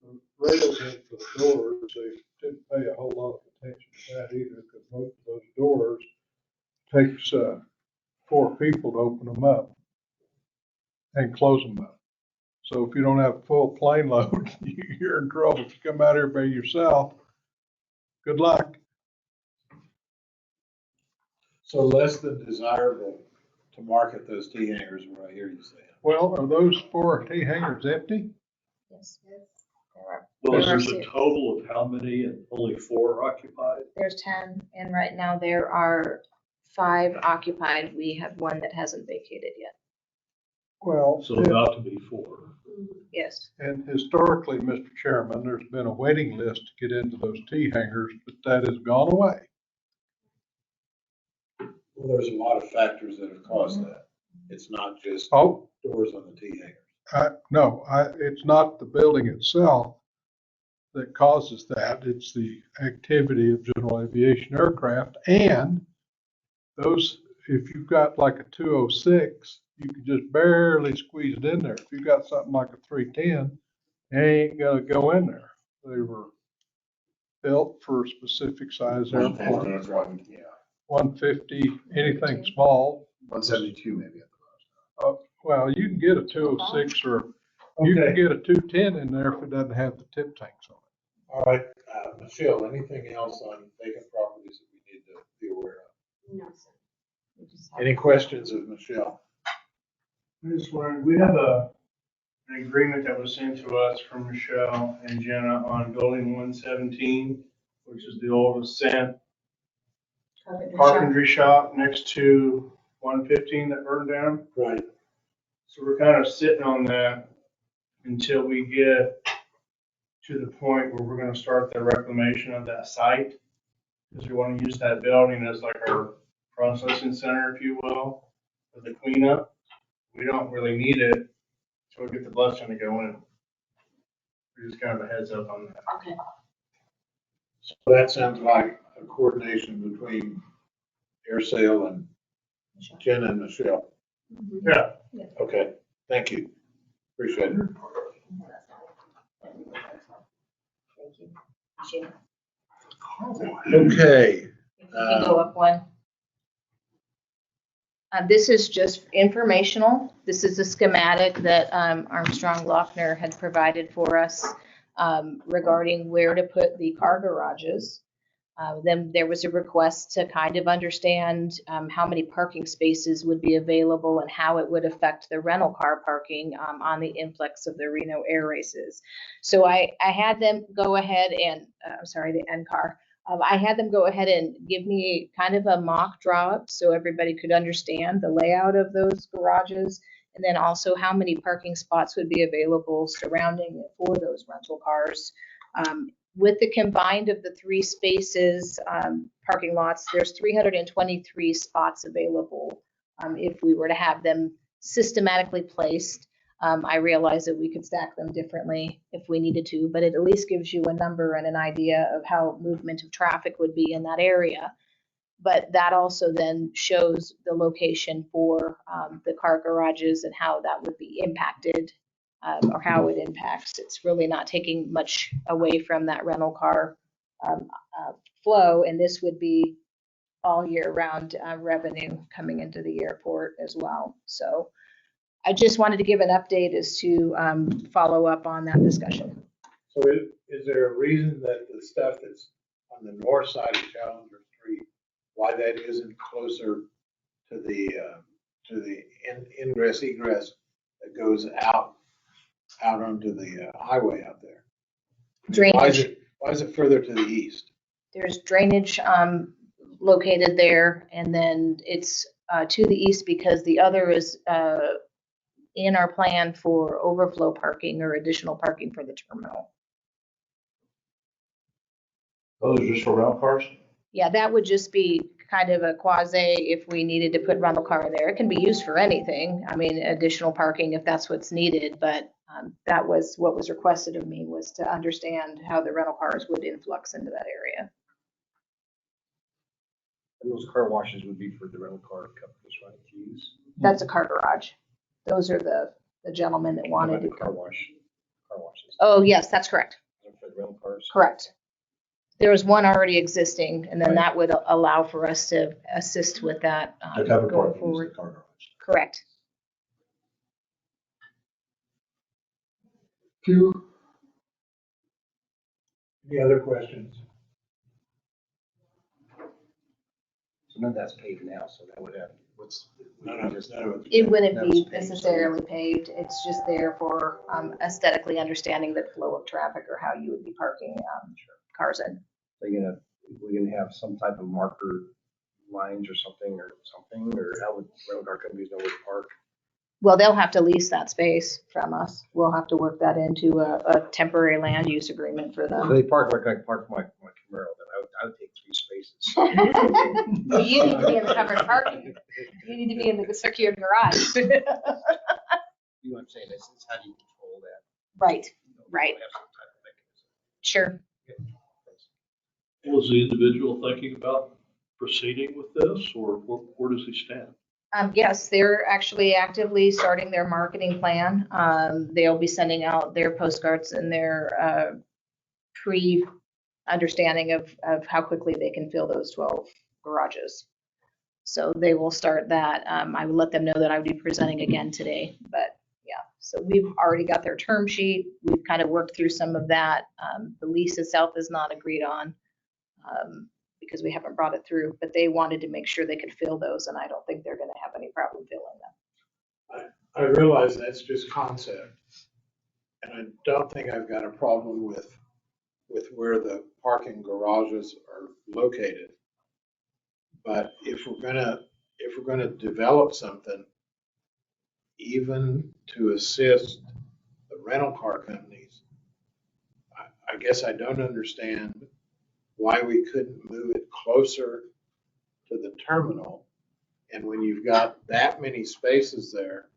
the rails in for the doors, they didn't pay a whole lot of attention to that either, because most of those doors takes 4 people to open them up and close them up. So if you don't have a full plane load, you're in trouble. If you come out here by yourself, good luck. So less than desirable to market those T-hangers, what I hear you saying. Well, are those 4 T-hangers empty? Yes, there are. Well, There are there's a two. total of how many and only 4 are occupied? There's 10, and right now there are 5 occupied. We have one that hasn't vacated yet. Well, So about to be 4. Yes. and historically, Mr. Chairman, there's been a waiting list to get into those T-hangers, but that has gone away. Well, there's a lot of factors that have caused that. It's not just Oh, doors on the T-hangers. no, it's not the building itself that causes that. It's the activity of general aviation aircraft. And those, if you've got like a 206, you can just barely squeeze it in there. If you've got something like a 310, you ain't gonna go in there. They were built for a specific size airport. Yeah, 150, anything small. 172 maybe. Well, you can get a 206 or you can get a 210 in there if it doesn't have the tip tanks on it. All right, Michelle, anything else on vacant properties that we need to be aware of? No, sir. We just have- Any questions of Michelle? I just wondering, we have an agreement that was sent to us from Michelle and Jenna on building 117, which is the old Ascent carpentry shop next to 115 that burned down. Right. So we're kind of sitting on that until we get to the point where we're gonna start the reclamation of that site. Because we want to use that building as like our processing center, if you will, for the cleanup. We don't really need it till we get the blessing to go in. Just kind of a heads up on that. Okay. So that sounds like a coordination between Air Sale and Jenna and Michelle. Yeah. Okay, thank you. Appreciate it. Thank you. Jim, Okay, if you can go up one. This is just informational. This is a schematic that Armstrong Lochner had provided for us regarding where to put the car garages. Then there was a request to kind of understand how many parking spaces would be available and how it would affect the rental car parking on the influx of the Reno Air Races. So I had them go ahead and, the NCAR. I had them go ahead and give me kind of a mock draw up so everybody could understand the layout of those garages, and then also how many parking spots would be available surrounding it for those rental cars. With the combined of the 3 spaces, parking lots, there's 323 spots available if we were to have them systematically placed. I realize that we could stack them differently if we needed to, but it at least gives you a number and an idea of how movement of traffic would be in that area. But that also then shows the location for the car garages and how that would be impacted, or how it impacts. It's really not taking much away from that rental car flow, and this would be all year round revenue coming into the airport as well. So I just wanted to give an update as to follow up on that discussion. So is there a reason that the stuff that's on the north side of Challenger Street, why that isn't closer to the ingress egress that goes out onto the highway out there? Drainage. Why is it further to the east? There's drainage located there, and then it's to the east because the other is in our plan for overflow parking or additional parking for the terminal. Those are just for rental cars? Yeah, that would just be kind of a quasi if we needed to put rental car there. It can be used for anything. I mean, additional parking if that's what's needed, but that was what was requested of me, was to understand how the rental cars would influx into that area. And those car washes would be for the rental car companies, right, to use? That's a car garage. Those are the gentlemen that wanted to. Car washes. Oh, yes, that's correct. For the rental cars. Correct. There was one already existing, and then that would allow for us to assist with that going forward. Correct. Any other questions? So none of that's paved now, so that would have, It wouldn't be necessarily paved. It's just there for aesthetically understanding the flow of traffic or how you would be parking cars in. We're gonna have some type of marker lines or something, or how would rental car companies know where to park? Well, they'll have to lease that space from us. We'll have to work that into a temporary land use agreement for If them. they park like I park my Camaro, then I would take 3 spaces. Well, you need to be in the covered parking. You need to be in the secured garage. You know what I'm saying? It's how do you control that? Right, right. Have some type of mechanism. Sure. Was the individual thinking about proceeding with this, or where does he stand? Yes, they're actually actively starting their marketing plan. They'll be sending out their postcards and their pre-understanding of how quickly they can fill those 12 garages. So they will start that. I will let them know that I would be presenting again today, but yeah. So we've already got their term sheet. We've kind of worked through some of that. The lease itself is not agreed on. Because we haven't brought it through, but they wanted to make sure they could fill those, and I don't think they're going to have any problem filling them. I realize that's just concept, and I don't think I've got a problem with where the parking garages are located. But if we're gonna develop something, even to assist the rental car companies, I guess I don't understand why we couldn't move it closer to the terminal. And when you've got that many spaces there,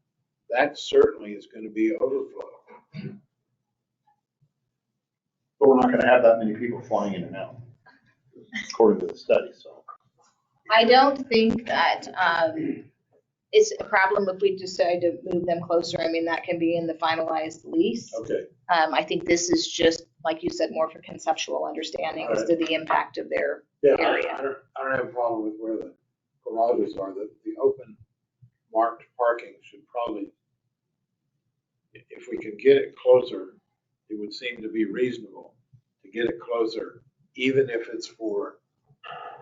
that certainly is going to be overflow. But we're not gonna have that many people flying in and out, according to the study, so. I don't think that it's a problem if we decide to move them closer. I mean, that can be in the finalized lease. Okay. I think this is just, like you said, more for conceptual understanding as to the impact of their area. I don't have a problem with where the garages are. The open marked parking should probably, if we could get it closer, it would seem to be reasonable to get it closer, even if it's for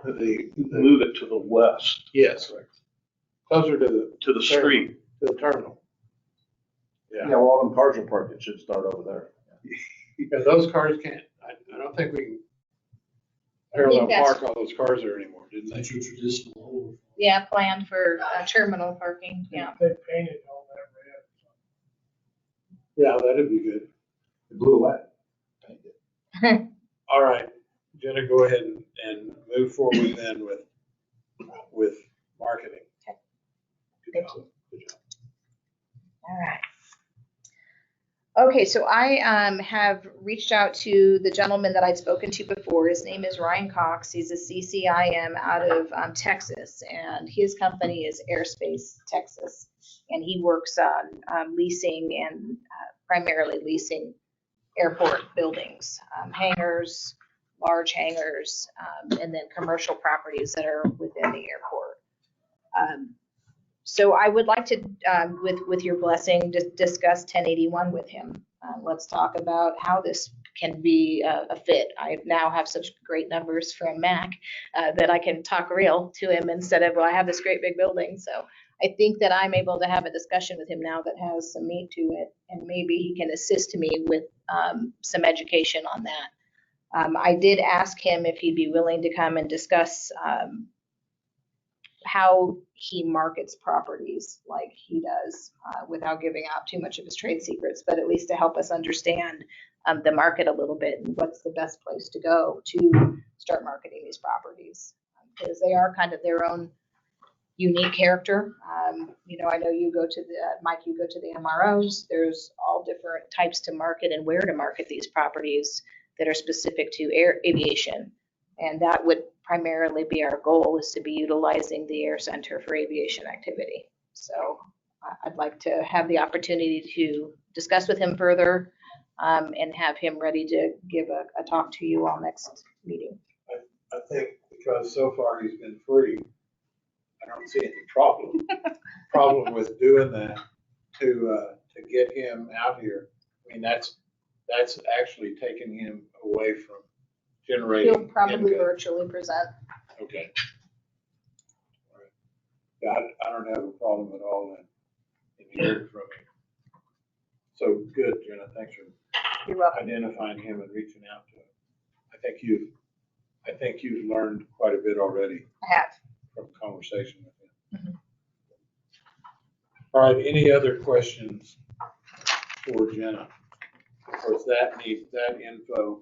the Move it to the west. Yes. Closer to the street. To the terminal. Yeah, well, all them cars are parked, it should start over there. Because those cars can't, I don't think we can parallel park all those cars there anymore, didn't they? That's your traditional. Yeah, planned for terminal parking, yeah. They painted all that Yeah, that'd be good. It blew away. All right, Jenna, go ahead and move forward then with marketing. Okay. Thank you. Good job. All right. Okay, so I have reached out to the gentleman that I'd spoken to before. His name is Ryan Cox. He's a CCIM out of Texas, and his company is Airspace Texas. And he works on leasing and primarily leasing airport buildings, hangars, large hangars, and then commercial properties that are within the airport. So I would like to, with your blessing, discuss 1081 with him. Let's talk about how this can be a fit. I now have such great numbers from Mac that I can talk real to him instead of, well, I have this great big building. So I think that I'm able to have a discussion with him now that has some meat to it, and maybe he can assist me with some education on that. I did ask him if he'd be willing to come and discuss how he markets properties like he does without giving out too much of his trade secrets, but at least to help us understand the market a little bit and what's the best place to go to start marketing these properties, because they are kind of their own unique character. I know you go to Mike, you go to the MROs. There's all different types to market and where to market these properties that are specific to aviation. And that would primarily be our goal, is to be utilizing the Air Center for aviation activity. So I'd like to have the opportunity to discuss with him further and have him ready to give a talk to you all next meeting. I think because so far he's been free, I don't see any problem with doing that to get him out here. I mean, that's actually taking him away from generating He'll probably income. virtually present. Okay. All right. Yeah, I don't have a problem at all in hearing from him. So good, Jenna. Thanks for You're welcome. identifying him and reaching out to him. I think you've learned quite a bit already. I have. From conversation with him. Mhm. All right, any other questions for Jenna? Of course, that info,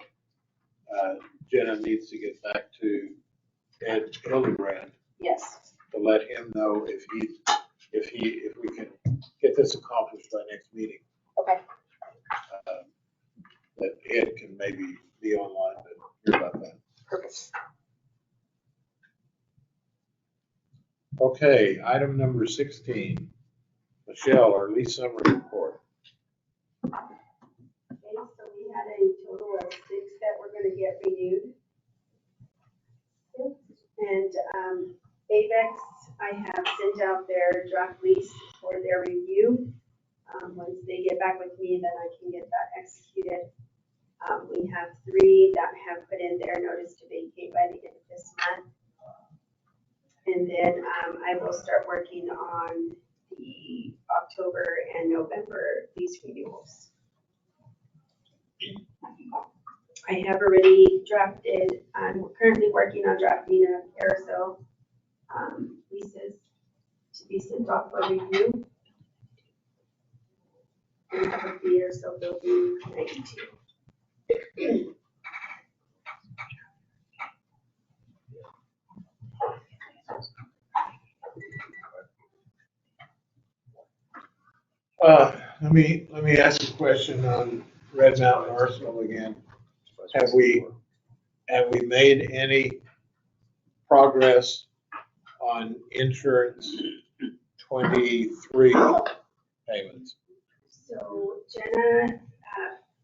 Jenna needs to get back to Ed Hildebrand Yes. to let him know if we can get this accomplished by next meeting. Okay. That Ed can maybe be online to hear about that. Perfect. Okay, item number 16. Michelle, our lease summary report. Okay, so we had a total of 6 that were gonna get renewed. And, AVEX, I have sent out their draft lease for their review. Once they get back with me, then I can get that executed. We have 3 that have put in their notice to vacate by the end of this month. And then, I will start working on the October and November lease renewals. I have already drafted, I'm currently working on drafting a carousel leases to be sent off for review. And that would be Aircel Building 92. Let me ask a question on Red Mountain Arsenal again. Have we made any progress on insurance 23 payments? So Jenna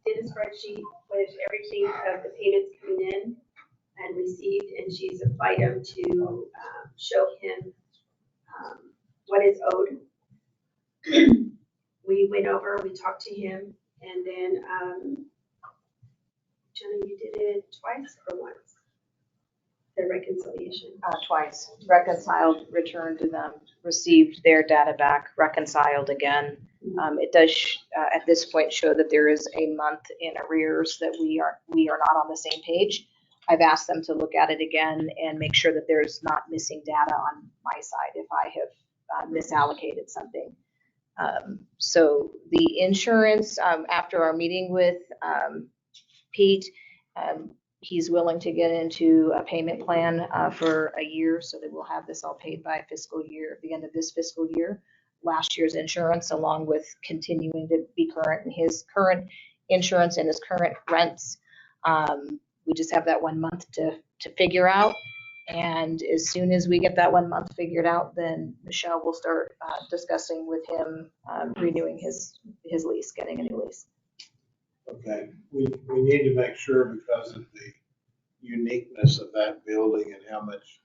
did a spreadsheet with everything of the payments coming in and received, and she's applied them to show him what is owed. We went over, we talked to him, and then Jenna, you did it twice or once? The reconciliation. Twice. Reconciled, returned to them, received their data back, reconciled again. It does at this point show that there is a month in arrears that we are not on the same page. I've asked them to look at it again and make sure that there's not missing data on my side if I have misallocated something. So the insurance, after our meeting with Pete, he's willing to get into a payment plan for a year so that we'll have this all paid by fiscal year, at the end of this fiscal year. last year's insurance along with continuing to be current in his current insurance and his current rents. We just have that 1 month to figure out. And as soon as we get that 1 month figured out, then Michelle will start discussing with him renewing his lease, getting a new lease. Okay, we need to make sure because of the uniqueness of that building and how much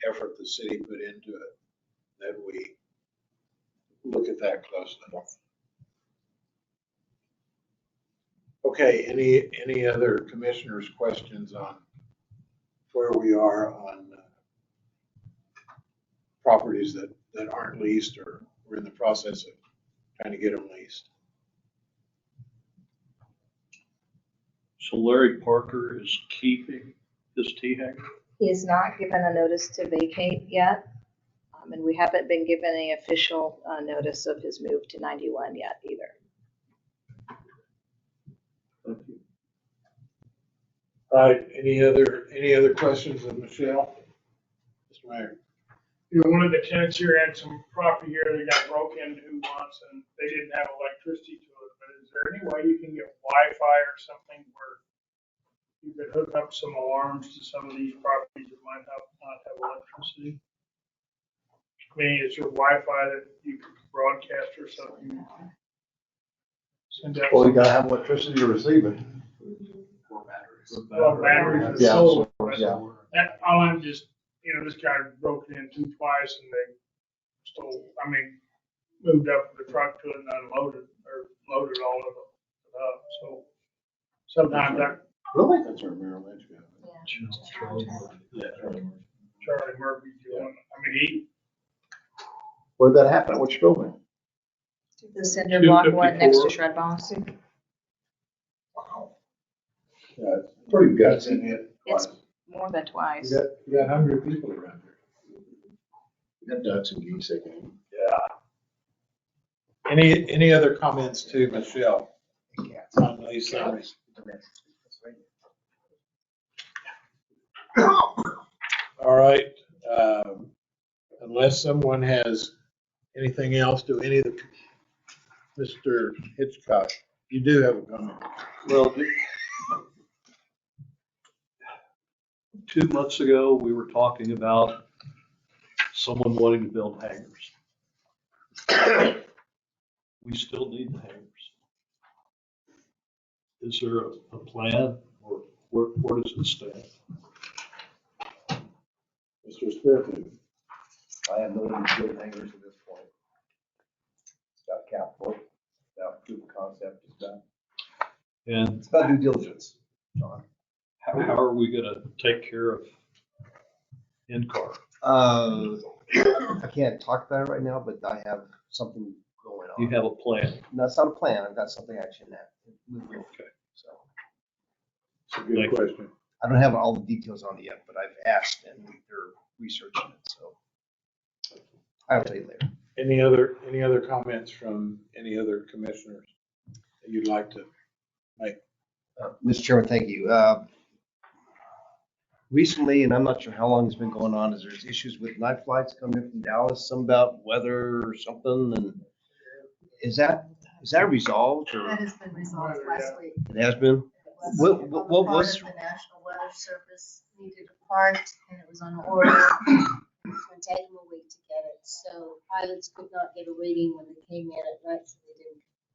effort the city put into it, that we look at that closely. Okay, any other commissioners' questions on where we are on properties that aren't leased or we're in the process of trying to get them leased? So Larry Parker is keeping this T hangar? He has not given a notice to vacate yet, and we haven't been given any official notice of his move to 91 yet either. Thank you. All right, any other questions of Michelle? Mr. Mayor. You know, one of the tenants here had some property here that got broke into once and they didn't have electricity to it, but is there any way you can get Wi-Fi or something where you could hook up some alarms to some of these properties that might not have electricity? I mean, is there Wi-Fi that you could broadcast or something? Send out Well, you gotta have electricity to receive it. Well, batteries or Yeah, solar. yeah. That, all I'm just, you know, this guy broke it into twice and they moved up the truck to it and unloaded or loaded all of it up. So sometimes Really? That's our Merrill Lynch guy. Charlie Murphy. Yeah, Charlie Murphy. Charlie Murphy doing, Where'd that happen? Which building? The cinder block one next to 254. Shred Boss. Yeah, it's pretty good. That's in it. It's more than twice. You got 100 people around here. You got ducks and geese again. Yeah. Any other comments to Michelle on these summaries? All right, unless someone has anything else, do any of the, Mr. Hitchcock, you do have a comment. Well, 2 months ago, we were talking about someone wanting to build hangars. We still need the hangars. Is there a plan or where does it stand? Mr. Smith? I have no need to build hangars at this point. It's got capital, it's got proof of concept, it's got, And it's about due diligence, John. how are we gonna take care of in-car? I can't talk about it right now, but I have something going on. You have a plan? No, it's not a plan, I've got something actually in that. Okay. So, It's a good question. I don't have all the details on it yet, but I've asked and they're researching it, so. I'll tell you later. Any other comments from any other commissioners that you'd like to make? Mr. Chairman, thank you. Recently, and I'm not sure how long it's been going on, is there's issues with night flights coming in from Dallas, some about weather or something, and is that resolved or? That has been resolved last week. It has been? What was? The National Weather Service needed a part and it was on order. It's gonna take them a week to get it. So pilots could not get a reading when they came in at night, so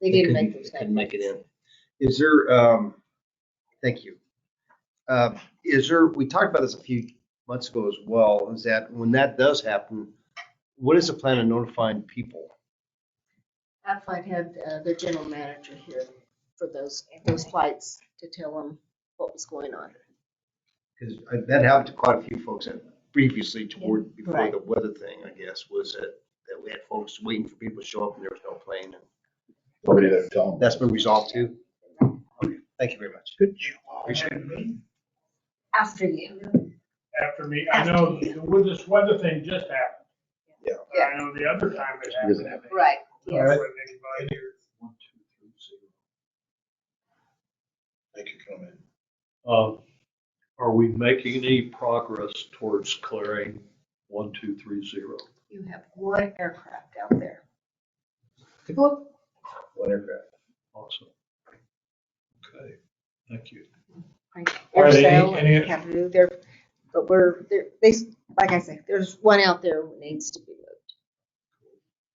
they didn't make those. Couldn't make it in. Is there, thank you. We talked about this a few months ago as well, is that when that does happen, what is the plan of notifying people? Aflac had their general manager here for those flights to tell them what was going on. Because that happened to quite a few folks that previously before Right. the weather thing, I guess, was that we had folks waiting for people to show up and there was no plane. Nobody there to tell them. That's been resolved too? Okay, thank you very much. Good job. Appreciate it. After you. After me, I know this weather thing just happened. Yeah. I know the other time it happened. Right. All right. Wasn't anybody here. Make your comment. Are we making any progress towards clearing 1230? You have one aircraft out there. Take a look. One aircraft. Awesome. Okay, thank you. All They're right, sale any- and have to do their, but they, like I say, there's one out there who needs to be moved.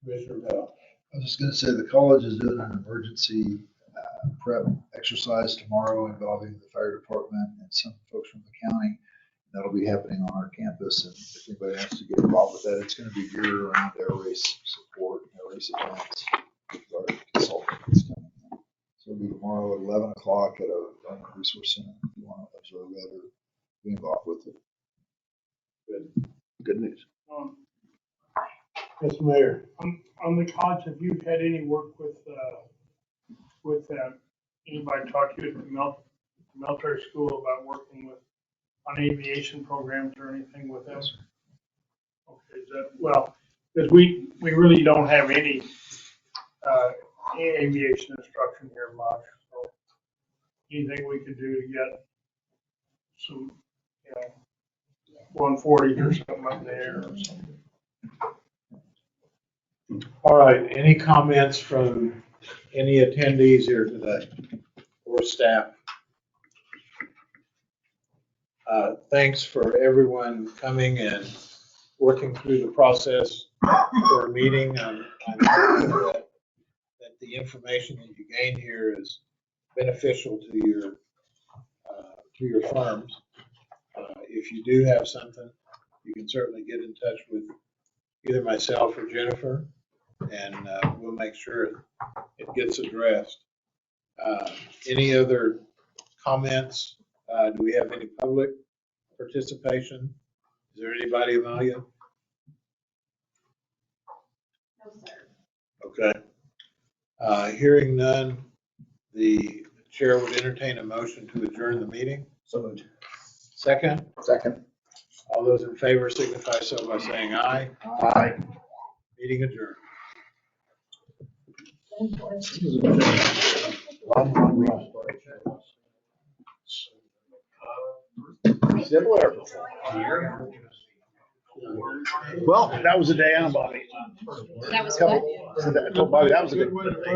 Commissioner Bell. I was just gonna say, the college is doing an emergency prep exercise tomorrow involving the fire department and some folks from the county. That'll be happening on our campus, and if anybody wants to get involved with that, it's gonna be geared around air race support, air race events. Our consultant is coming in. So it'll be tomorrow at 11 o'clock at our learning resource center. If you want to observe that or be involved with it. Good news. Mr. Mayor. On the college, have you had any work with anybody talk to you at the military school about working on aviation programs or anything with them? Okay, well, because we really don't have any aviation instruction here much, so anything we could do to get some, 140 or something up there or something. All right, any comments from any attendees here today or staff? Thanks for everyone coming and working through the process for a meeting. I'm hoping that the information that you gain here is beneficial to your firms. If you do have something, you can certainly get in touch with either myself or Jennifer, and we'll make sure it gets addressed. Any other comments? Do we have any public participation? Is there anybody, Amalia? No, sir. Okay. Hearing none, the chair would entertain a motion to adjourn the meeting. So moved. Second? Second. All those in favor signify so by saying aye. Aye. Meeting adjourned. Well, that was a day on Bobby. That was what? I told Bobby that was a good day.